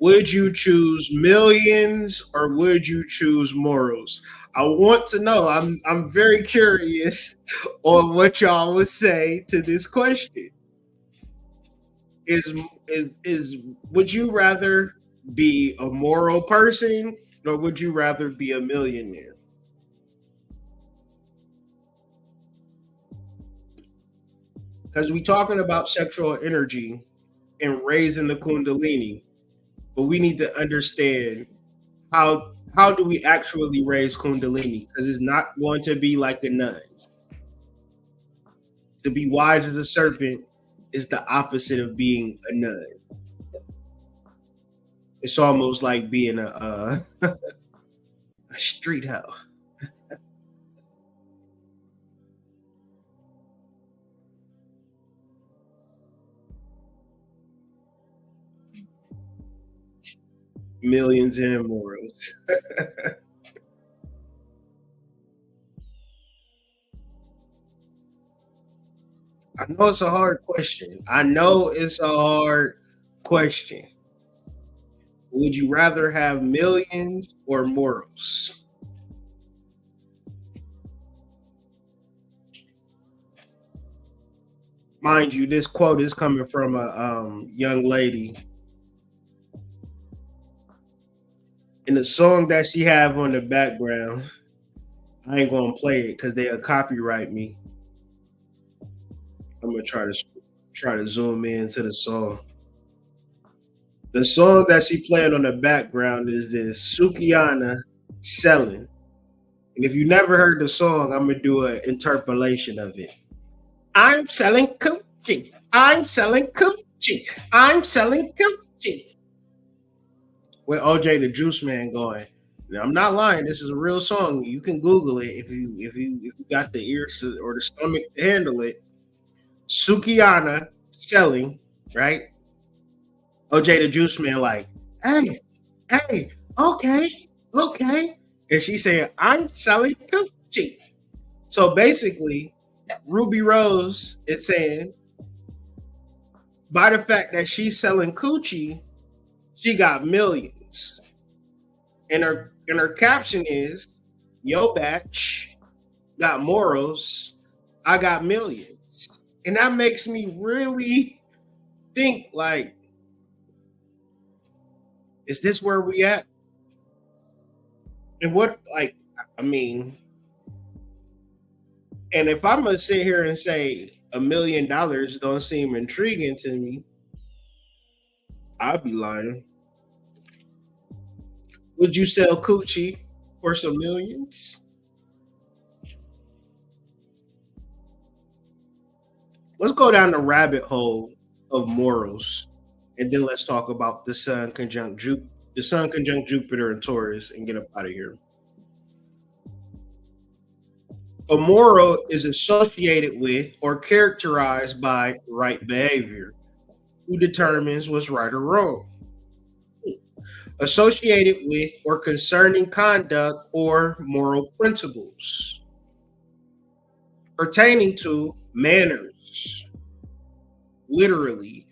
would you choose millions or would you choose morals? I want to know. I'm very curious on what y'all would say to this question. Is would you rather be a moral person or would you rather be a millionaire? Because we talking about sexual energy and raising the kundalini, but we need to understand how do we actually raise kundalini? Because it's not going to be like a nun. To be wise as a serpent is the opposite of being a nun. It's almost like being a street hoe. Millions in immorals. I know it's a hard question. I know it's a hard question. Would you rather have millions or morals? Mind you, this quote is coming from a young lady. And the song that she have on the background, I ain't gonna play it because they'll copyright me. I'm gonna try to zoom into the song. The song that she playing on the background is this Sukiana Selling. And if you never heard the song, I'm gonna do an interpolation of it. I'm selling coochie. I'm selling coochie. I'm selling coochie. With OJ the Juice Man going. Now, I'm not lying. This is a real song. You can Google it if you got the ears or the stomach to handle it. Sukiana Selling, right? OJ the Juice Man like, hey, okay. And she saying, I'm selling coochie. So basically, Ruby Rose is saying, by the fact that she's selling coochie, she got millions. And her caption is, yo batch got morals, I got millions. And that makes me really think like, is this where we at? And what, like, I mean, and if I'm gonna sit here and say $1 million don't seem intriguing to me, I'd be lying. Would you sell coochie for some millions? Let's go down the rabbit hole of morals, and then let's talk about the Sun conjunct Jupiter and Taurus, and get up out of here. A moral is associated with or characterized by right behavior. Who determines what's right or wrong? Associated with or concerning conduct or moral principles. Pertaining to manners. Literally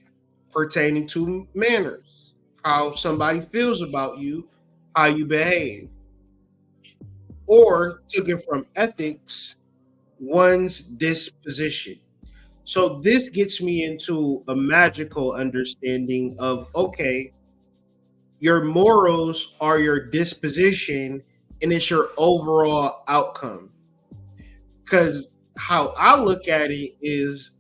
pertaining to manners. How somebody feels about you, how you behave. Or taken from ethics, one's disposition. So this gets me into a magical understanding of, okay, your morals are your disposition and it's your overall outcome. Because how I look at it is,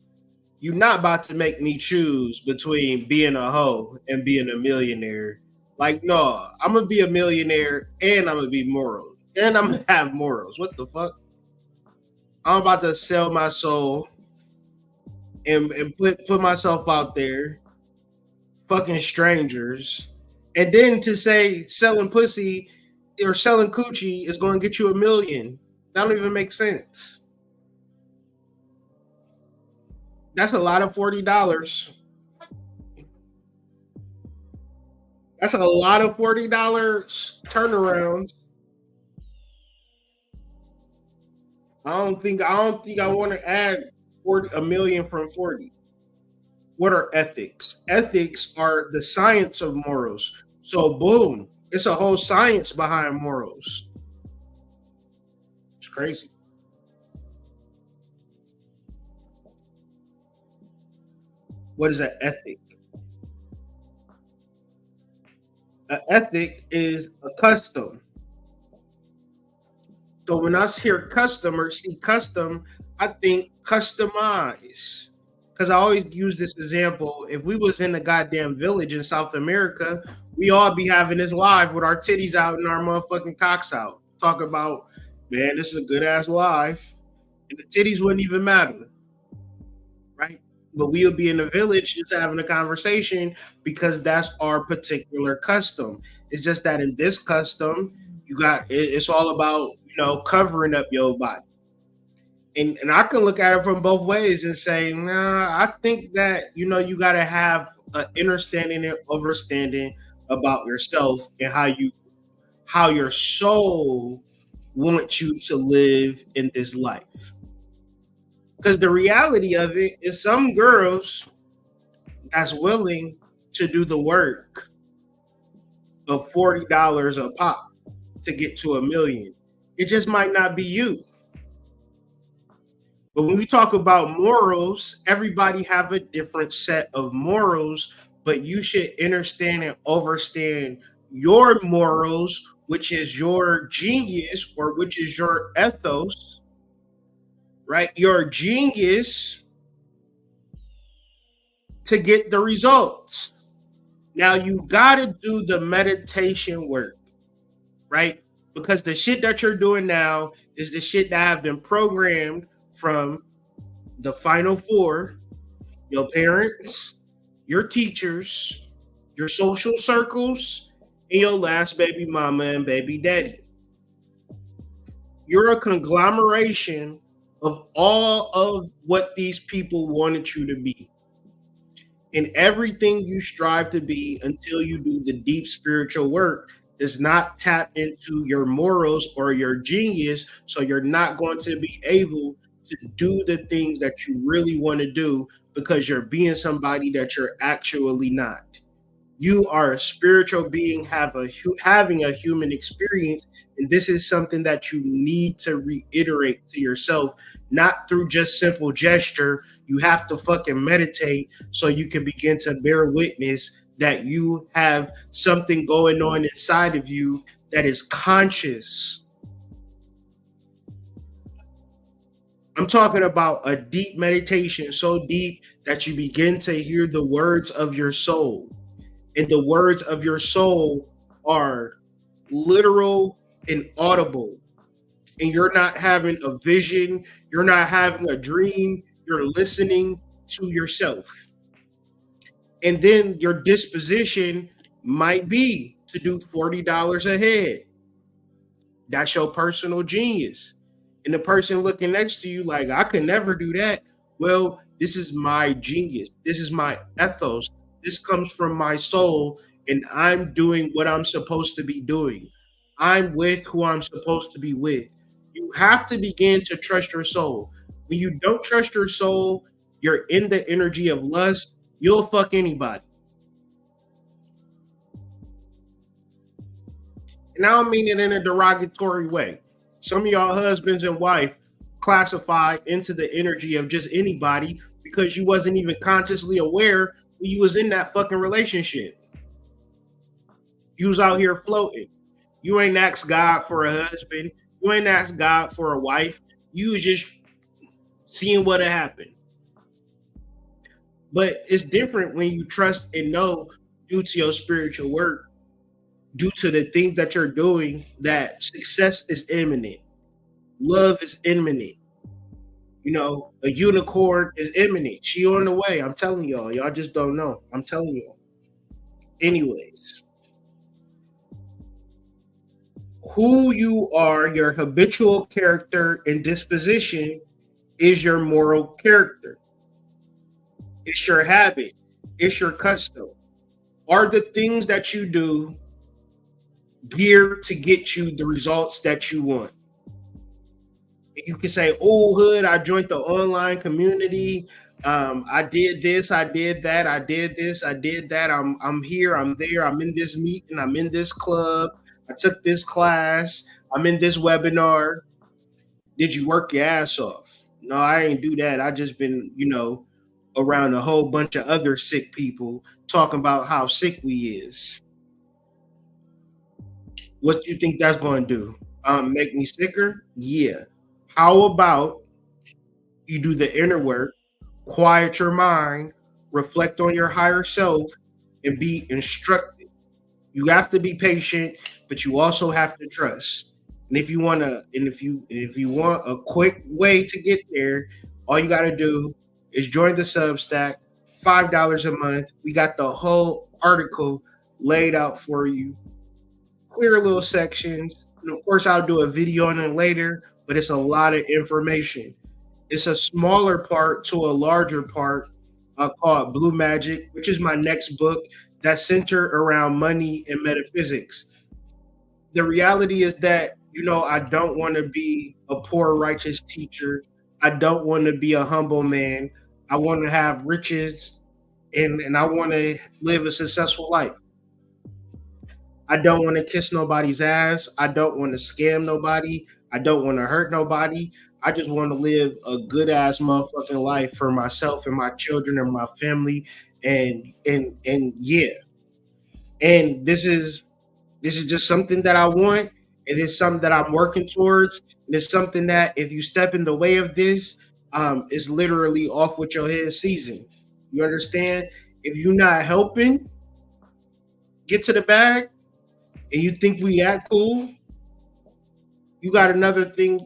you're not about to make me choose between being a hoe and being a millionaire. Like, no, I'm going to be a millionaire and I'm going to be moral. And I'm going to have morals. What the fuck? I'm about to sell my soul and put myself out there, fucking strangers. And then to say selling pussy or selling coochie is going to get you $1 million. That don't even make sense. That's a lot of $40. That's a lot of $40 turnarounds. I don't think I want to add $1 million from 40. What are ethics? Ethics are the science of morals. So boom, it's a whole science behind morals. crazy. What is an ethic? An ethic is a custom. So when I hear custom or see custom, I think customize. Because I always use this example. If we was in a goddamn village in South America, we all be having this live with our titties out and our motherfucking cocks out. Talk about, man, this is a good ass live. And the titties wouldn't even matter. Right? But we'll be in the village just having a conversation because that's our particular custom. It's just that in this custom, it's all about, covering up your body. And I can look at it from both ways and say, nah, I think that, you got to have an understanding and understanding about yourself and how your soul wants you to live in this life. Because the reality of it is some girls that's willing to do the work of $40 a pop to get to $1 million. It just might not be you. But when we talk about morals, everybody have a different set of morals, but you should understand and understand your morals, which is your genius or which is your ethos, right? Your genius to get the results. Now you got to do the meditation work, right? Because the shit that you're doing now is the shit that have been programmed from the final four, your parents, your teachers, your social circles, and your last baby mama and baby daddy. You're a conglomeration of all of what these people wanted you to be. And everything you strive to be until you do the deep spiritual work does not tap into your morals or your genius. So you're not going to be able to do the things that you really want to do because you're being somebody that you're actually not. You are a spiritual being having a human experience. And this is something that you need to reiterate to yourself, not through just simple gesture. You have to fucking meditate so you can begin to bear witness that you have something going on inside of you that is conscious. I'm talking about a deep meditation, so deep that you begin to hear the words of your soul. And the words of your soul are literal and audible. And you're not having a vision, you're not having a dream, you're listening to yourself. And then your disposition might be to do $40 a head. That's your personal genius. And the person looking next to you like, I could never do that. Well, this is my genius. This is my ethos. This comes from my soul, and I'm doing what I'm supposed to be doing. I'm with who I'm supposed to be with. You have to begin to trust your soul. When you don't trust your soul, you're in the energy of lust. You'll fuck anybody. And I don't mean it in a derogatory way. Some of y'all husbands and wife classify into the energy of just anybody because you wasn't even consciously aware when you was in that fucking relationship. You was out here floating. You ain't asked God for a husband. You ain't asked God for a wife. You was just seeing what had happened. But it's different when you trust and know due to your spiritual work, due to the things that you're doing, that success is imminent. Love is imminent. A unicorn is imminent. She on the way. I'm telling y'all. Y'all just don't know. I'm telling y'all. Anyways. Who you are, your habitual character and disposition is your moral character. It's your habit. It's your custom. Are the things that you do geared to get you the results that you want? You can say, oh, hood, I joined the online community. I did this, I did that, I did this, I did that. I'm here, I'm there, I'm in this meeting, I'm in this club, I took this class, I'm in this webinar. Did you work your ass off? No, I ain't do that. I just been, around a whole bunch of other sick people talking about how sick we is. What do you think that's going to do? Make me sicker? Yeah. How about you do the inner work, quiet your mind, reflect on your higher self, and be instructed. You have to be patient, but you also have to trust. And if you want to, and if you want a quick way to get there, all you got to do is join the Substack, $5 a month. We got the whole article laid out for you, clear little sections. And of course, I'll do a video on it later, but it's a lot of information. It's a smaller part to a larger part called Blue Magic, which is my next book that's centered around money and metaphysics. The reality is that, I don't want to be a poor, righteous teacher. I don't want to be a humble man. I want to have riches and I want to live a successful life. I don't want to kiss nobody's ass. I don't want to scam nobody. I don't want to hurt nobody. I just want to live a good ass motherfucking life for myself and my children and my family. And yeah. And this is just something that I want. It is something that I'm working towards. It's something that if you step in the way of this, it's literally off with your head season. You understand? If you're not helping get to the bag and you think we act cool, you got another thing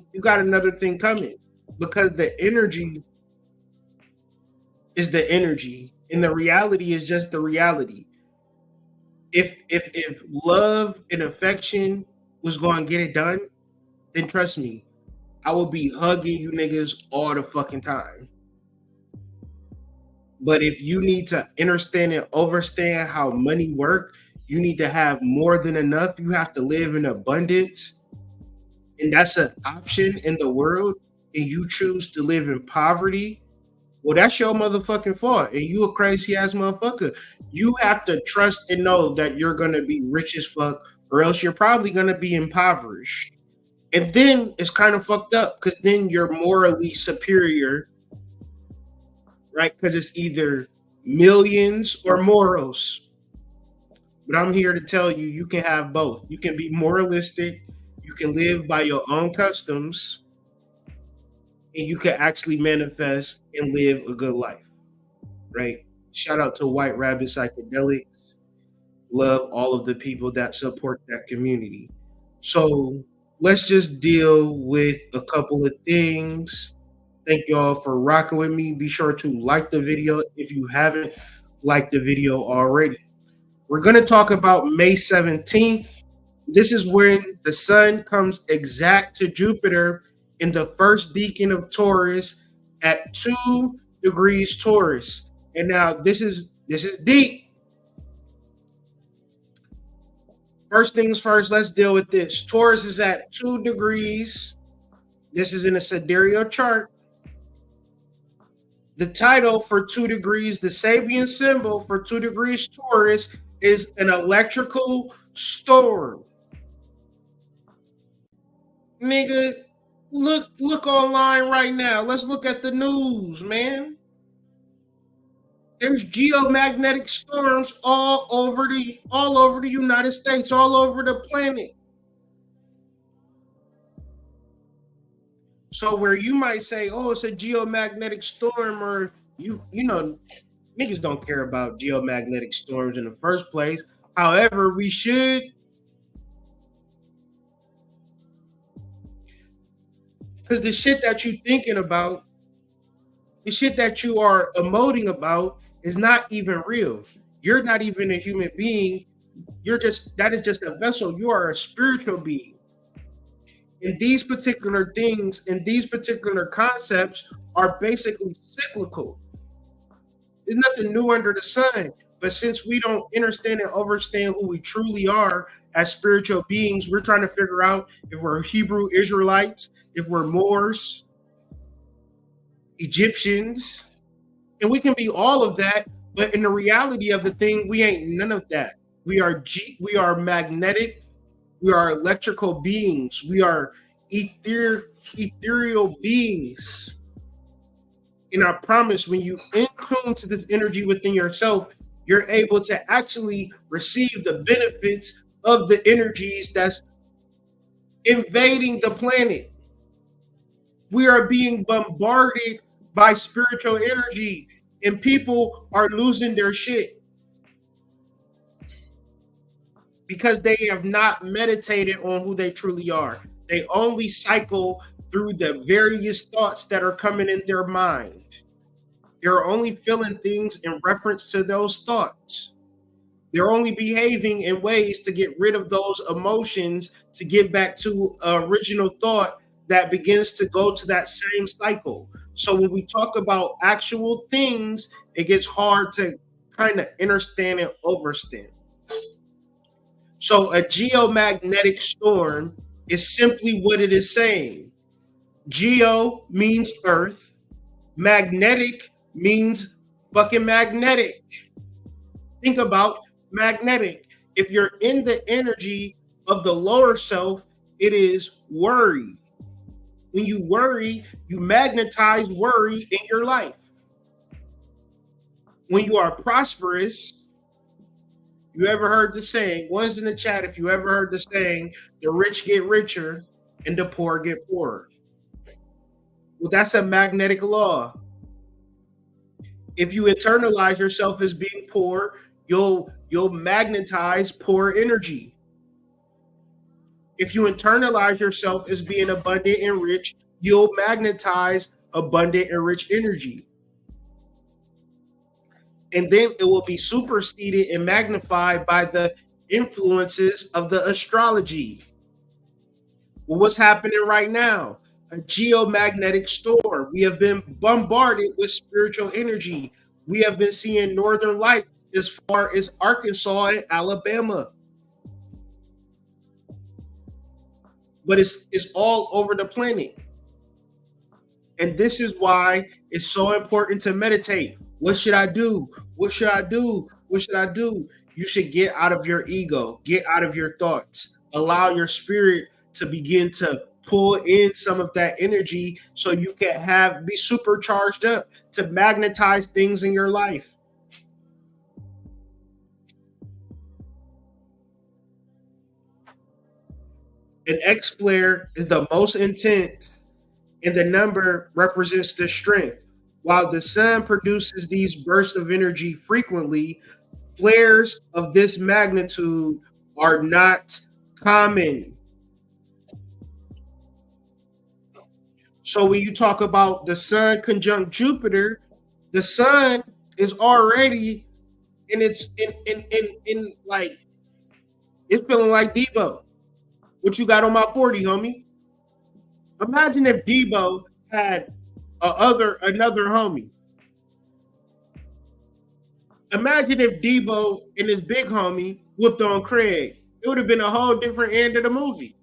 coming, because the energy is the energy and the reality is just the reality. If love and affection was going to get it done, then trust me, I will be hugging you niggas all the fucking time. But if you need to understand and understand how money works, you need to have more than enough. You have to live in abundance. And that's an option in the world. And you choose to live in poverty. Well, that's your motherfucking fault. And you a crazy ass motherfucker. You have to trust and know that you're going to be rich as fuck, or else you're probably going to be impoverished. And then it's kind of fucked up, because then you're morally superior, right? Because it's either millions or morals. But I'm here to tell you, you can have both. You can be moralistic, you can live by your own customs, and you can actually manifest and live a good life, right? Shout out to White Rabbit Psychedelics. Love all of the people that support that community. So let's just deal with a couple of things. Thank y'all for rocking with me. Be sure to like the video if you haven't liked the video already. We're going to talk about May 17th. This is when the sun comes exact to Jupiter in the first decan of Taurus at 2 degrees Taurus. And now this is deep. First things first, let's deal with this. Taurus is at 2 degrees. This is in a sidereal chart. The title for 2 degrees, the Sabian symbol for 2 degrees Taurus is an electrical storm. Nigga, look online right now. Let's look at the news, man. There's geomagnetic storms all over the United States, all over the planet. So where you might say, oh, it's a geomagnetic storm, or you know, niggas don't care about geomagnetic storms in the first place. However, we should. Because the shit that you're thinking about, the shit that you are emoting about is not even real. You're not even a human being. That is just a vessel. You are a spiritual being. And these particular things and these particular concepts are basically cyclical. There's nothing new under the sun. But since we don't understand and understand who we truly are as spiritual beings, we're trying to figure out if we're Hebrew Israelites, if we're Moors, Egyptians, and we can be all of that. But in the reality of the thing, we ain't none of that. We are magnetic. We are electrical beings. We are ethereal beings. And I promise, when you in tune to this energy within yourself, you're able to actually receive the benefits of the energies that's invading the planet. We are being bombarded by spiritual energy, and people are losing their shit because they have not meditated on who they truly are. They only cycle through the various thoughts that are coming in their mind. They're only feeling things in reference to those thoughts. They're only behaving in ways to get rid of those emotions, to get back to original thought that begins to go to that same cycle. So when we talk about actual things, it gets hard to kind of understand and overstand. So a geomagnetic storm is simply what it is saying. Geo means earth. Magnetic means fucking magnetic. Think about magnetic. If you're in the energy of the lower self, it is worry. When you worry, you magnetize worry in your life. When you are prosperous, you ever heard the saying, one's in the chat, if you ever heard the saying, the rich get richer and the poor get poorer. Well, that's a magnetic law. If you internalize yourself as being poor, you'll magnetize poor energy. If you internalize yourself as being abundant and rich, you'll magnetize abundant and rich energy. And then it will be superseded and magnified by the influences of the astrology. Well, what's happening right now? A geomagnetic storm. We have been bombarded with spiritual energy. We have been seeing northern lights as far as Arkansas and Alabama. But it's all over the planet. And this is why it's so important to meditate. What should I do? What should I do? What should I do? You should get out of your ego, get out of your thoughts, allow your spirit to begin to pull in some of that energy so you can be supercharged up to magnetize things in your life. An X flare is the most intense, and the number represents the strength. While the sun produces these bursts of energy frequently, flares of this magnitude are not common. So when you talk about the sun conjunct Jupiter, the sun is already it's feeling like Debo. What you got on my 40, homie? Imagine if Debo had another homie. Imagine if Debo and his big homie whooped on Craig. It would have been a whole different end of the movie.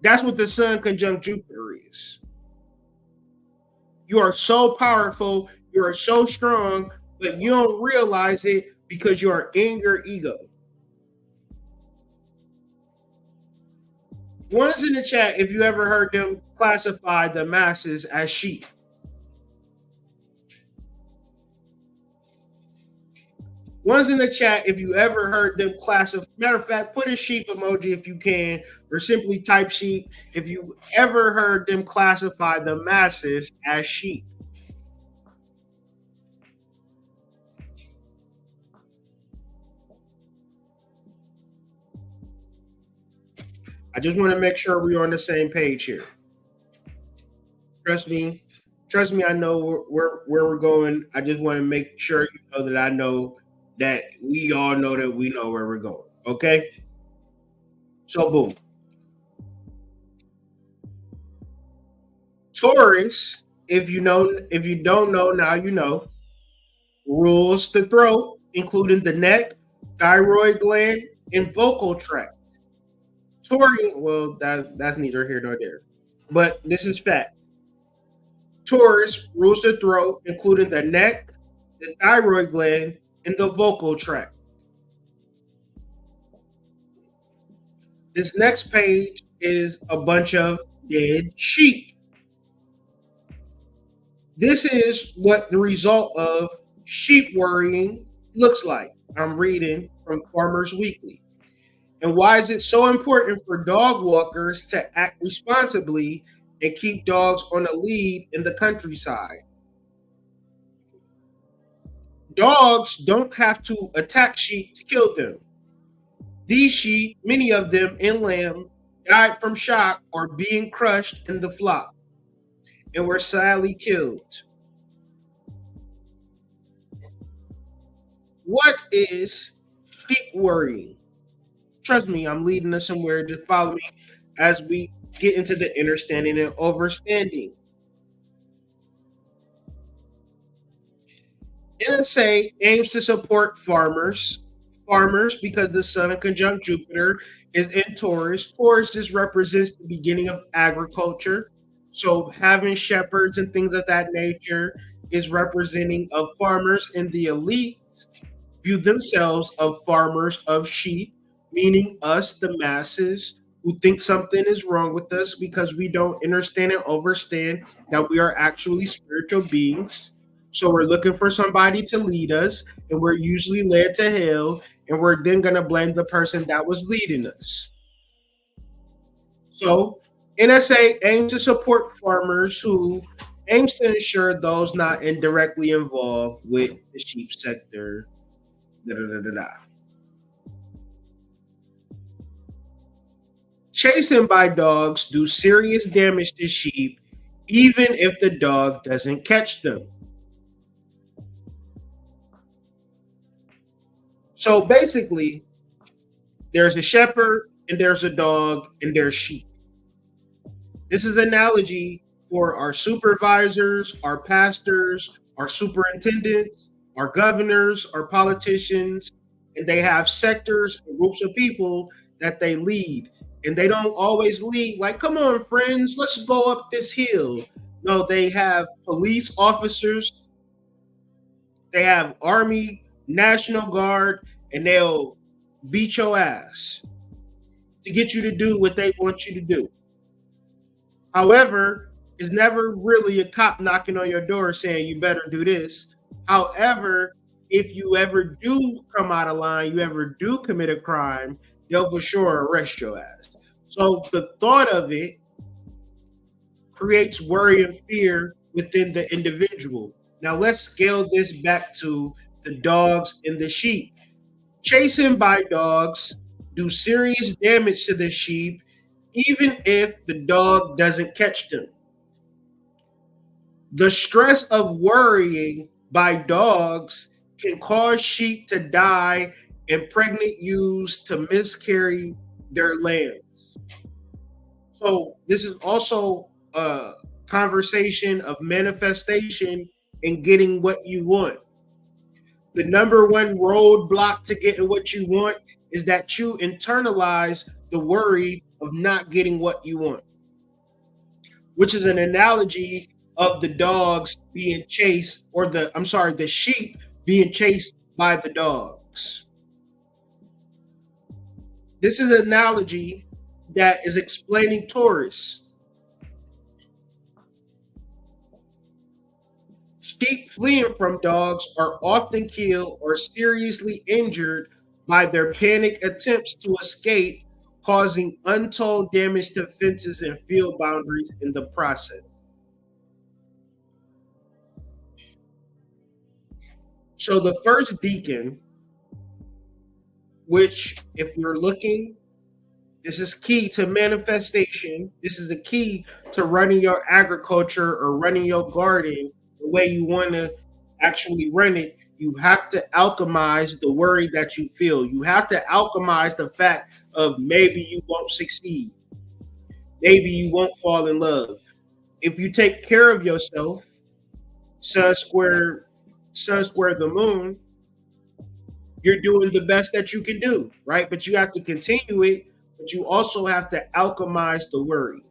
That's what the sun conjunct Jupiter is. You are so powerful, you are so strong, but you don't realize it because you are in your ego. One's in the chat if you ever heard them classify the masses as sheep. One's in the chat if you ever heard them classify. Matter of fact, put a sheep emoji if you can, or simply type sheep if you ever heard them classify the masses as sheep. I just want to make sure we're on the same page here. Trust me, I know where we're going. I just want to make sure you know that I know that we all know that we know where we're going. Okay? So boom. Taurus, if you don't know, now you know, rules the throat, including the neck, thyroid gland, and vocal tract. Taurus, well, that's neither here nor there. But this is fact. Taurus rules the throat, including the neck, the thyroid gland, and the vocal tract. This next page is a bunch of dead sheep. This is what the result of sheep worrying looks like. I'm reading from Farmers Weekly. And why is it so important for dog walkers to act responsibly and keep dogs on a lead in the countryside? Dogs don't have to attack sheep to kill them. These sheep, many of them in lamb, died from shock or being crushed in the flock and were sadly killed. What is sheep worrying? Trust me, I'm leading us somewhere. Just follow me as we get into the understanding and overstanding. NSA aims to support farmers. Farmers, because the sun in conjunct Jupiter is in Taurus. Taurus just represents the beginning of agriculture. So having shepherds and things of that nature is representing of farmers, and the elites view themselves of farmers of sheep, meaning us, the masses, who think something is wrong with us because we don't understand and understand that we are actually spiritual beings. So we're looking for somebody to lead us, and we're usually led to hell, and we're then going to blame the person that was leading us. So NSA aims to support farmers who aims to ensure those not indirectly involved with the sheep sector. Da, da, da, da, da. Chasing by dogs do serious damage to sheep, even if the dog doesn't catch them. So basically, there's a shepherd and there's a dog and there's sheep. This is an analogy for our supervisors, our pastors, our superintendents, our governors, our politicians, and they have sectors and groups of people that they lead. And they don't always lead like, come on, friends, let's go up this hill. No, they have police officers, they have Army, National Guard, and they'll beat your ass to get you to do what they want you to do. However, it's never really a cop knocking on your door saying you better do this. However, if you ever do come out of line, you ever do commit a crime, they'll for sure arrest your ass. So the thought of it creates worry and fear within the individual. Now let's scale this back to the dogs and the sheep. Chasing by dogs do serious damage to the sheep, even if the dog doesn't catch them. The stress of worrying by dogs can cause sheep to die and pregnant ewes to miscarry their lambs. So this is also a conversation of manifestation and getting what you want. The number one roadblock to getting what you want is that you internalize the worry of not getting what you want, which is an analogy of the dogs being chased, or the sheep being chased by the dogs. This is an analogy that is explaining Taurus. Sheep fleeing from dogs are often killed or seriously injured by their panic attempts to escape, causing untold damage to fences and field boundaries in the process. So the first deacon, which if you're looking, this is key to manifestation. This is the key to running your agriculture or running your garden the way you want to actually run it. You have to alchemize the worry that you feel. You have to alchemize the fact of maybe you won't succeed. Maybe you won't fall in love. If you take care of yourself, sun square the moon, you're doing the best that you can do, right? But you have to continue it, but you also have to alchemize the worry.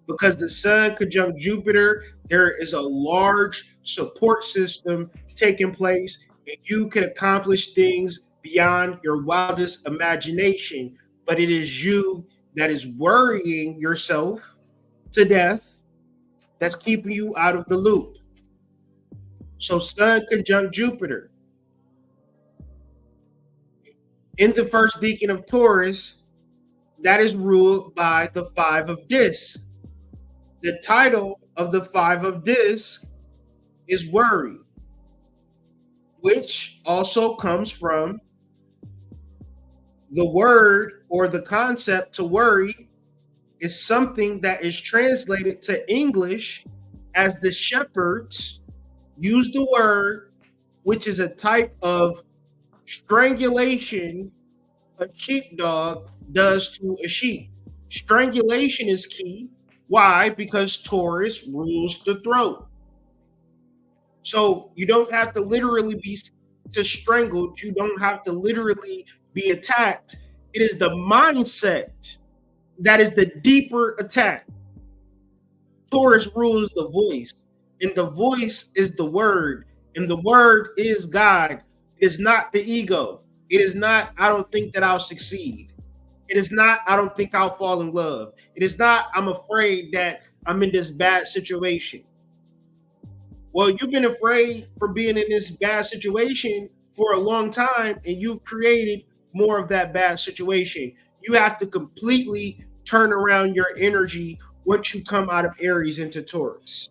Because the sun conjunct Jupiter, there is a large support system taking place, and you can accomplish things beyond your wildest imagination. But it is you that is worrying yourself to death, that's keeping you out of the loop. So Sun conjunct Jupiter. In the first decan of Taurus, that is ruled by the Five of Discs. The title of the Five of Discs is worry, which also comes from the word or the concept to worry is something that is translated to English as the shepherds use the word, which is a type of strangulation a sheepdog does to a sheep. Strangulation is key. Why? Because Taurus rules the throat. So you don't have to literally be strangled. You don't have to literally be attacked. It is the mindset that is the deeper attack. Taurus rules the voice, and the voice is the word, and the word is God. It is not the ego. It is not, I don't think that I'll succeed. It is not, I don't think I'll fall in love. It is not, I'm afraid that I'm in this bad situation. Well, you've been afraid for being in this bad situation for a long time, and you've created more of that bad situation. You have to completely turn around your energy once you come out of Aries into Taurus.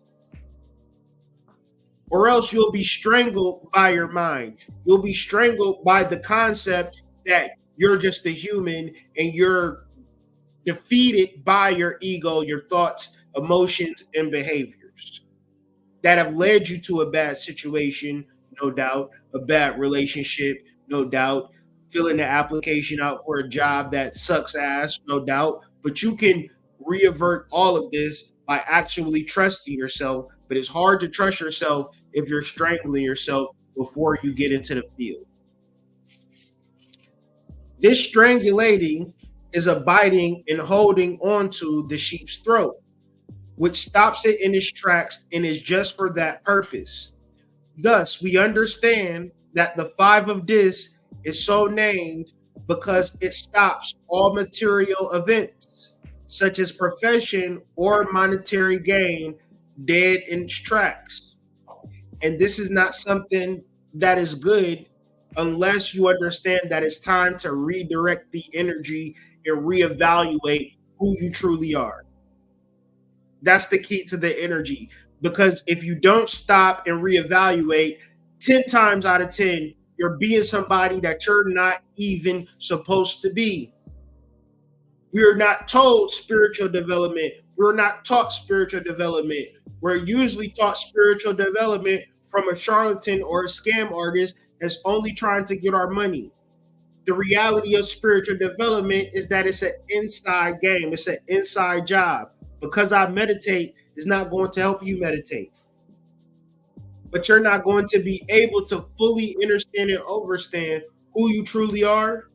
Or else you'll be strangled by your mind. You'll be strangled by the concept that you're just a human and you're defeated by your ego, your thoughts, emotions, and behaviors that have led you to a bad situation, no doubt, a bad relationship, no doubt, filling the application out for a job that sucks ass, no doubt. But you can reavert all of this by actually trusting yourself. But it's hard to trust yourself if you're strangling yourself before you get into the field. This strangulating is a biting and holding onto the sheep's throat, which stops it in its tracks and is just for that purpose. Thus, we understand that the Five of Discs is so named because it stops all material events, such as profession or monetary gain, dead in its tracks. And this is not something that is good unless you understand that it's time to redirect the energy and reevaluate who you truly are. That's the key to the energy. Because if you don't stop and reevaluate, 10 times out of 10, you're being somebody that you're not even supposed to be. We're not told spiritual development. We're not taught spiritual development. We're usually taught spiritual development from a charlatan or a scam artist that's only trying to get our money. The reality of spiritual development is that it's an inside game. It's an inside job. Because I meditate is not going to help you meditate. But you're not going to be able to fully understand and understand who you truly are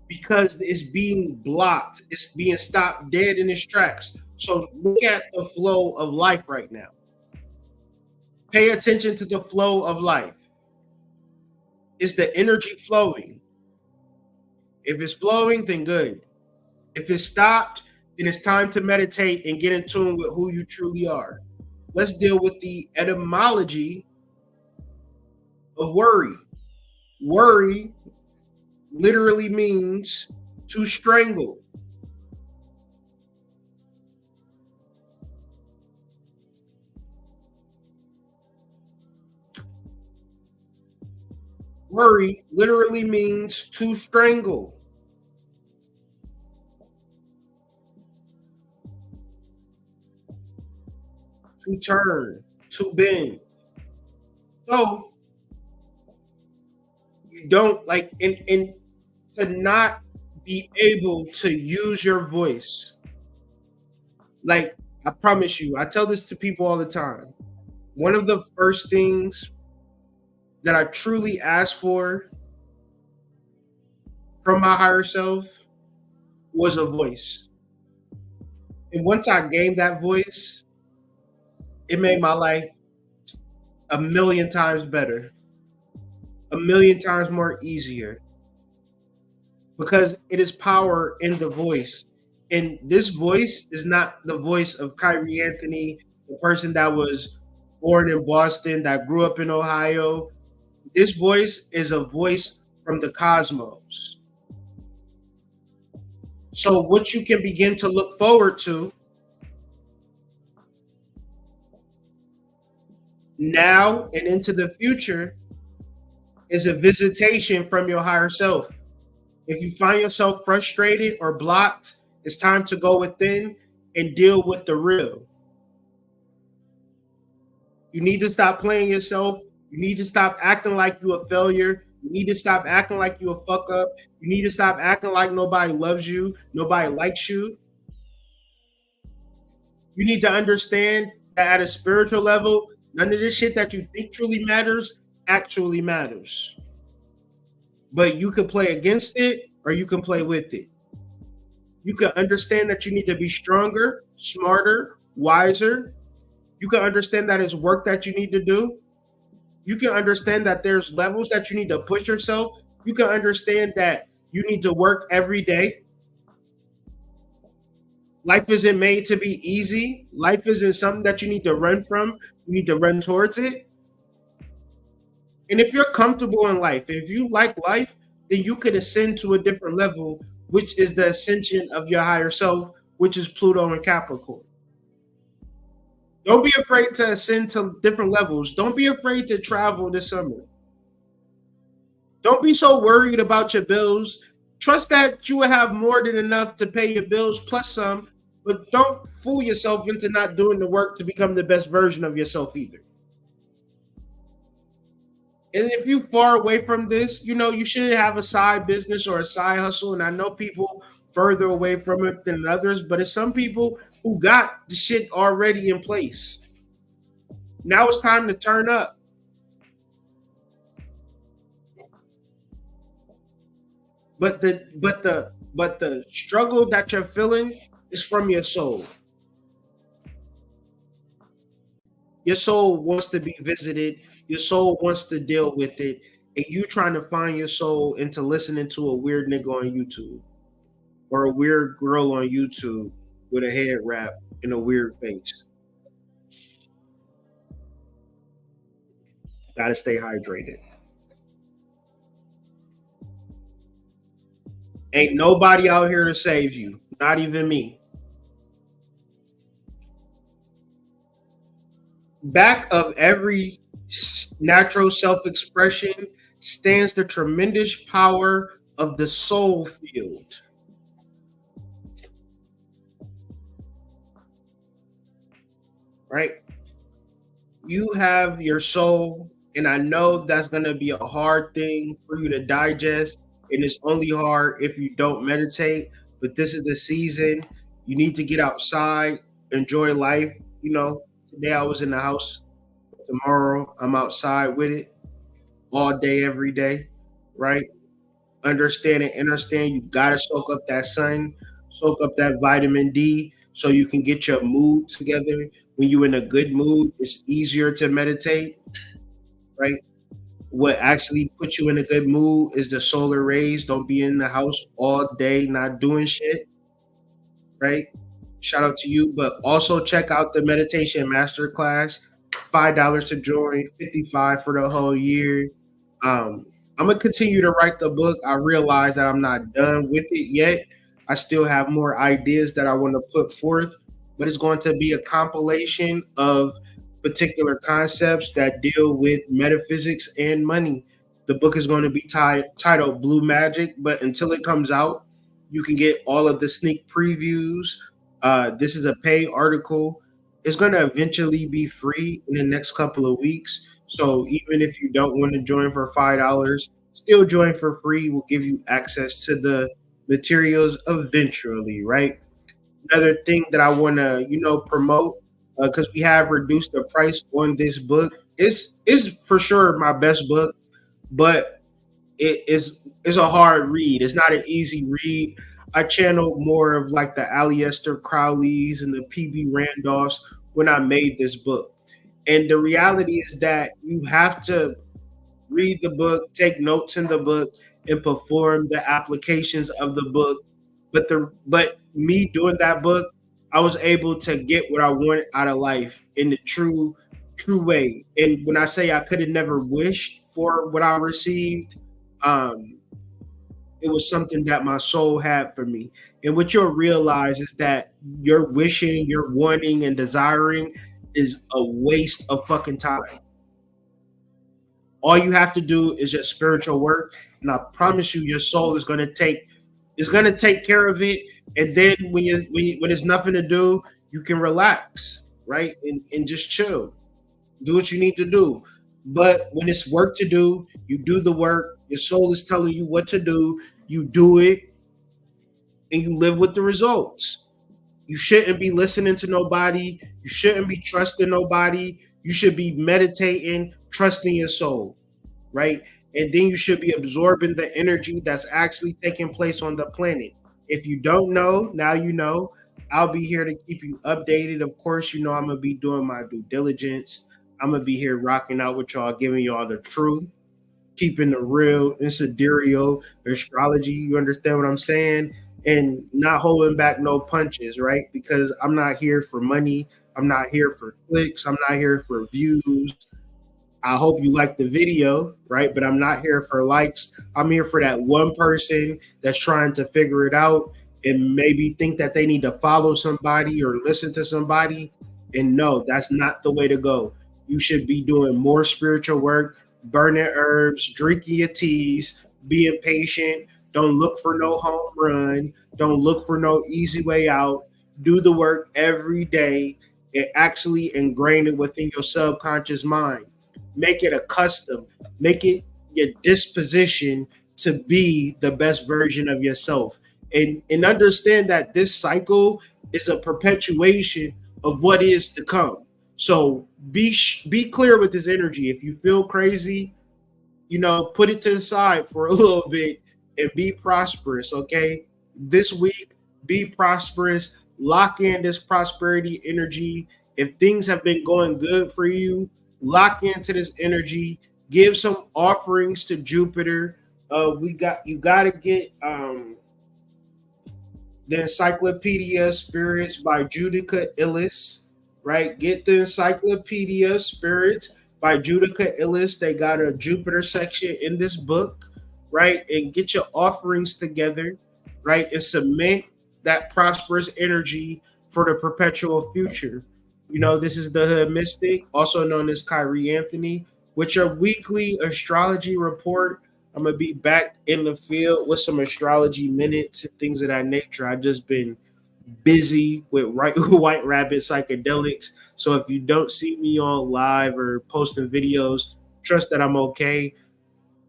because it's being blocked. It's being stopped dead in its tracks. So look at the flow of life right now. Pay attention to the flow of life. Is the energy flowing? If it's flowing, then good. If it's stopped, then it's time to meditate and get in tune with who you truly are. Let's deal with the etymology of worry. Worry literally means to strangle. Worry literally means to strangle. To turn, to bend. So you don't like and to not be able to use your voice. Like I promise you, I tell this to people all the time. One of the first things that I truly asked for from my higher self was a voice. And once I gained that voice, it made my life 1,000,000 times better, 1,000,000 times more easier. because it is power in the voice. And this voice is not the voice of Kyrie Anthony, the person that was born in Boston, that grew up in Ohio. This voice is a voice from the cosmos. So, what you can begin to look forward to now and into the future is a visitation from your higher self. If you find yourself frustrated or blocked, it's time to go within and deal with the real. You need to stop playing yourself. You need to stop acting like you're a failure. You need to stop acting like you're a fuck up. You need to stop acting like nobody loves you, nobody likes you. You need to understand that at a spiritual level, none of this shit that you think truly matters actually matters. But you can play against it or you can play with it. You can understand that you need to be stronger, smarter, wiser. You can understand that it's work that you need to do. You can understand that there's levels that you need to push yourself. You can understand that you need to work every day. Life isn't made to be easy. Life isn't something that you need to run from. You need to run towards it. And if you're comfortable in life, if you like life, then you could ascend to a different level, which is the ascension of your higher self, which is Pluto and Capricorn. Don't be afraid to ascend to different levels. Don't be afraid to travel this summer. Don't be so worried about your bills. Trust that you will have more than enough to pay your bills plus some, but don't fool yourself into not doing the work to become the best version of yourself either. And if you're far away from this, you should have a side business or a side hustle. And I know people further away from it than others, but it's some people who got the shit already in place. Now it's time to turn up. But the struggle that you're feeling is from your soul. Your soul wants to be visited. Your soul wants to deal with it. And you trying to find your soul into listening to a weird nigga on YouTube or a weird girl on YouTube with a head wrap and a weird face. Gotta stay hydrated. Ain't nobody out here to save you, not even me. Back of every natural self-expression stands the tremendous power of the soul field. Right? You have your soul, and I know that's going to be a hard thing for you to digest, and it's only hard if you don't meditate, but this is the season. You need to get outside, enjoy life. Today I was in the house. Tomorrow I'm outside with it all day, every day, right? Understand you gotta soak up that sun, soak up that vitamin D so you can get your mood together. When you're in a good mood, it's easier to meditate, right? What actually puts you in a good mood is the solar rays. Don't be in the house all day not doing shit, right? Shout out to you, but also check out the meditation masterclass. $5 to join, $55 for the whole year. I'm gonna continue to write the book. I realize that I'm not done with it yet. I still have more ideas that I want to put forth, but it's going to be a compilation of particular concepts that deal with metaphysics and money. The book is going to be titled Blue Magic, but until it comes out, you can get all of the sneak previews. This is a paid article. It's going to eventually be free in the next couple of weeks. So even if you don't want to join for $5, still join for free. We'll give you access to the materials eventually, right? Another thing that I want to, promote, because we have reduced the price on this book. It's for sure my best book, but it's a hard read. It's not an easy read. I channeled more of like the Aleister Crowleys and the P.B. Randolphs when I made this book. And the reality is that you have to read the book, take notes in the book, and perform the applications of the book. But me doing that book, I was able to get what I wanted out of life in the true way. And when I say I could have never wished for what I received, um, it was something that my soul had for me. And what you'll realize is that your wishing, your wanting, and desiring is a waste of fucking time. All you have to do is just spiritual work, and I promise you, your soul is gonna take care of it. And then when there's nothing to do, you can relax, right, and just chill, do what you need to do. But when it's work to do, you do the work. Your soul is telling you what to do. You do it, and you live with the results. You shouldn't be listening to nobody. You shouldn't be trusting nobody. You should be meditating, trusting your soul, right? And then you should be absorbing the energy that's actually taking place on the planet. If you don't know, now you know. I'll be here to keep you updated. Of course, you know I'm going to be doing my due diligence. I'm going to be here rocking out with y'all, giving y'all the truth, keeping the real and sidereal astrology. You understand what I'm saying? And not holding back no punches, right? Because I'm not here for money. I'm not here for clicks. I'm not here for views. I hope you like the video, right? But I'm not here for likes. I'm here for that one person that's trying to figure it out and maybe think that they need to follow somebody or listen to somebody. And no, that's not the way to go. You should be doing more spiritual work, burning herbs, drinking your teas, being patient. Don't look for no home run. Don't look for no easy way out. Do the work every day and actually ingrain it within your subconscious mind. Make it a custom. Make it your disposition to be the best version of yourself. And understand that this cycle is a perpetuation of what is to come. So be clear with this energy. If you feel crazy, put it to the side for a little bit and be prosperous, okay? This week, be prosperous. Lock in this prosperity energy. If things have been going good for you, lock into this energy. Give some offerings to Jupiter. You got to get the Encyclopedia Spirits by Judica Illis, right? Get the Encyclopedia Spirits by Judica Illis. They got a Jupiter section in this book, right? And get your offerings together, right? And cement that prosperous energy for the perpetual future. This is the Hood Mystic, also known as Kyrie Anthony, with your weekly astrology report. I'm going to be back in the field with some astrology minutes and things of that nature. I've just been busy with White Rabbit psychedelics. So if you don't see me on live or posting videos, trust that I'm okay.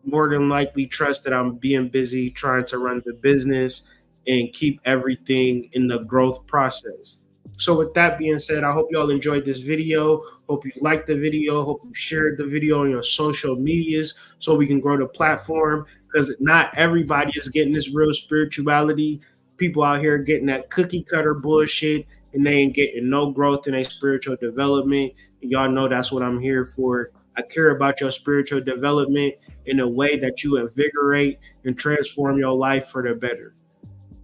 More than likely, trust that I'm being busy trying to run the business and keep everything in the growth process. So with that being said, I hope y'all enjoyed this video. Hope you liked the video. Hope you shared the video on your social medias so we can grow the platform, because not everybody is getting this real spirituality. People out here getting that cookie cutter bullshit and they ain't getting no growth in their spiritual development. And y'all know that's what I'm here for. I care about your spiritual development in a way that you invigorate and transform your life for the better.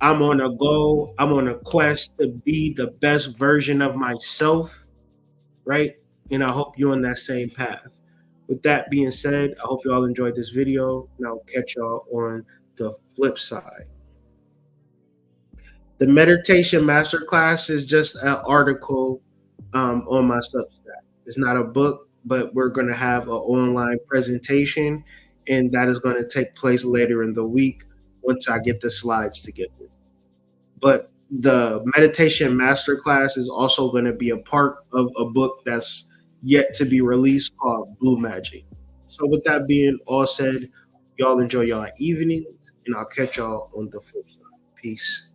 I'm on a goal. I'm on a quest to be the best version of myself, right? And I hope you're on that same path. With that being said, I hope you all enjoyed this video, and I'll catch y'all on the flip side. The meditation masterclass is just an article on my Substack. It's not a book, but we're going to have an online presentation, and that is going to take place later in the week once I get the slides together. But the meditation masterclass is also going to be a part of a book that's yet to be released called Blue Magic. So with that being all said, y'all enjoy y'all evening, and I'll catch y'all on the flip side. Peace.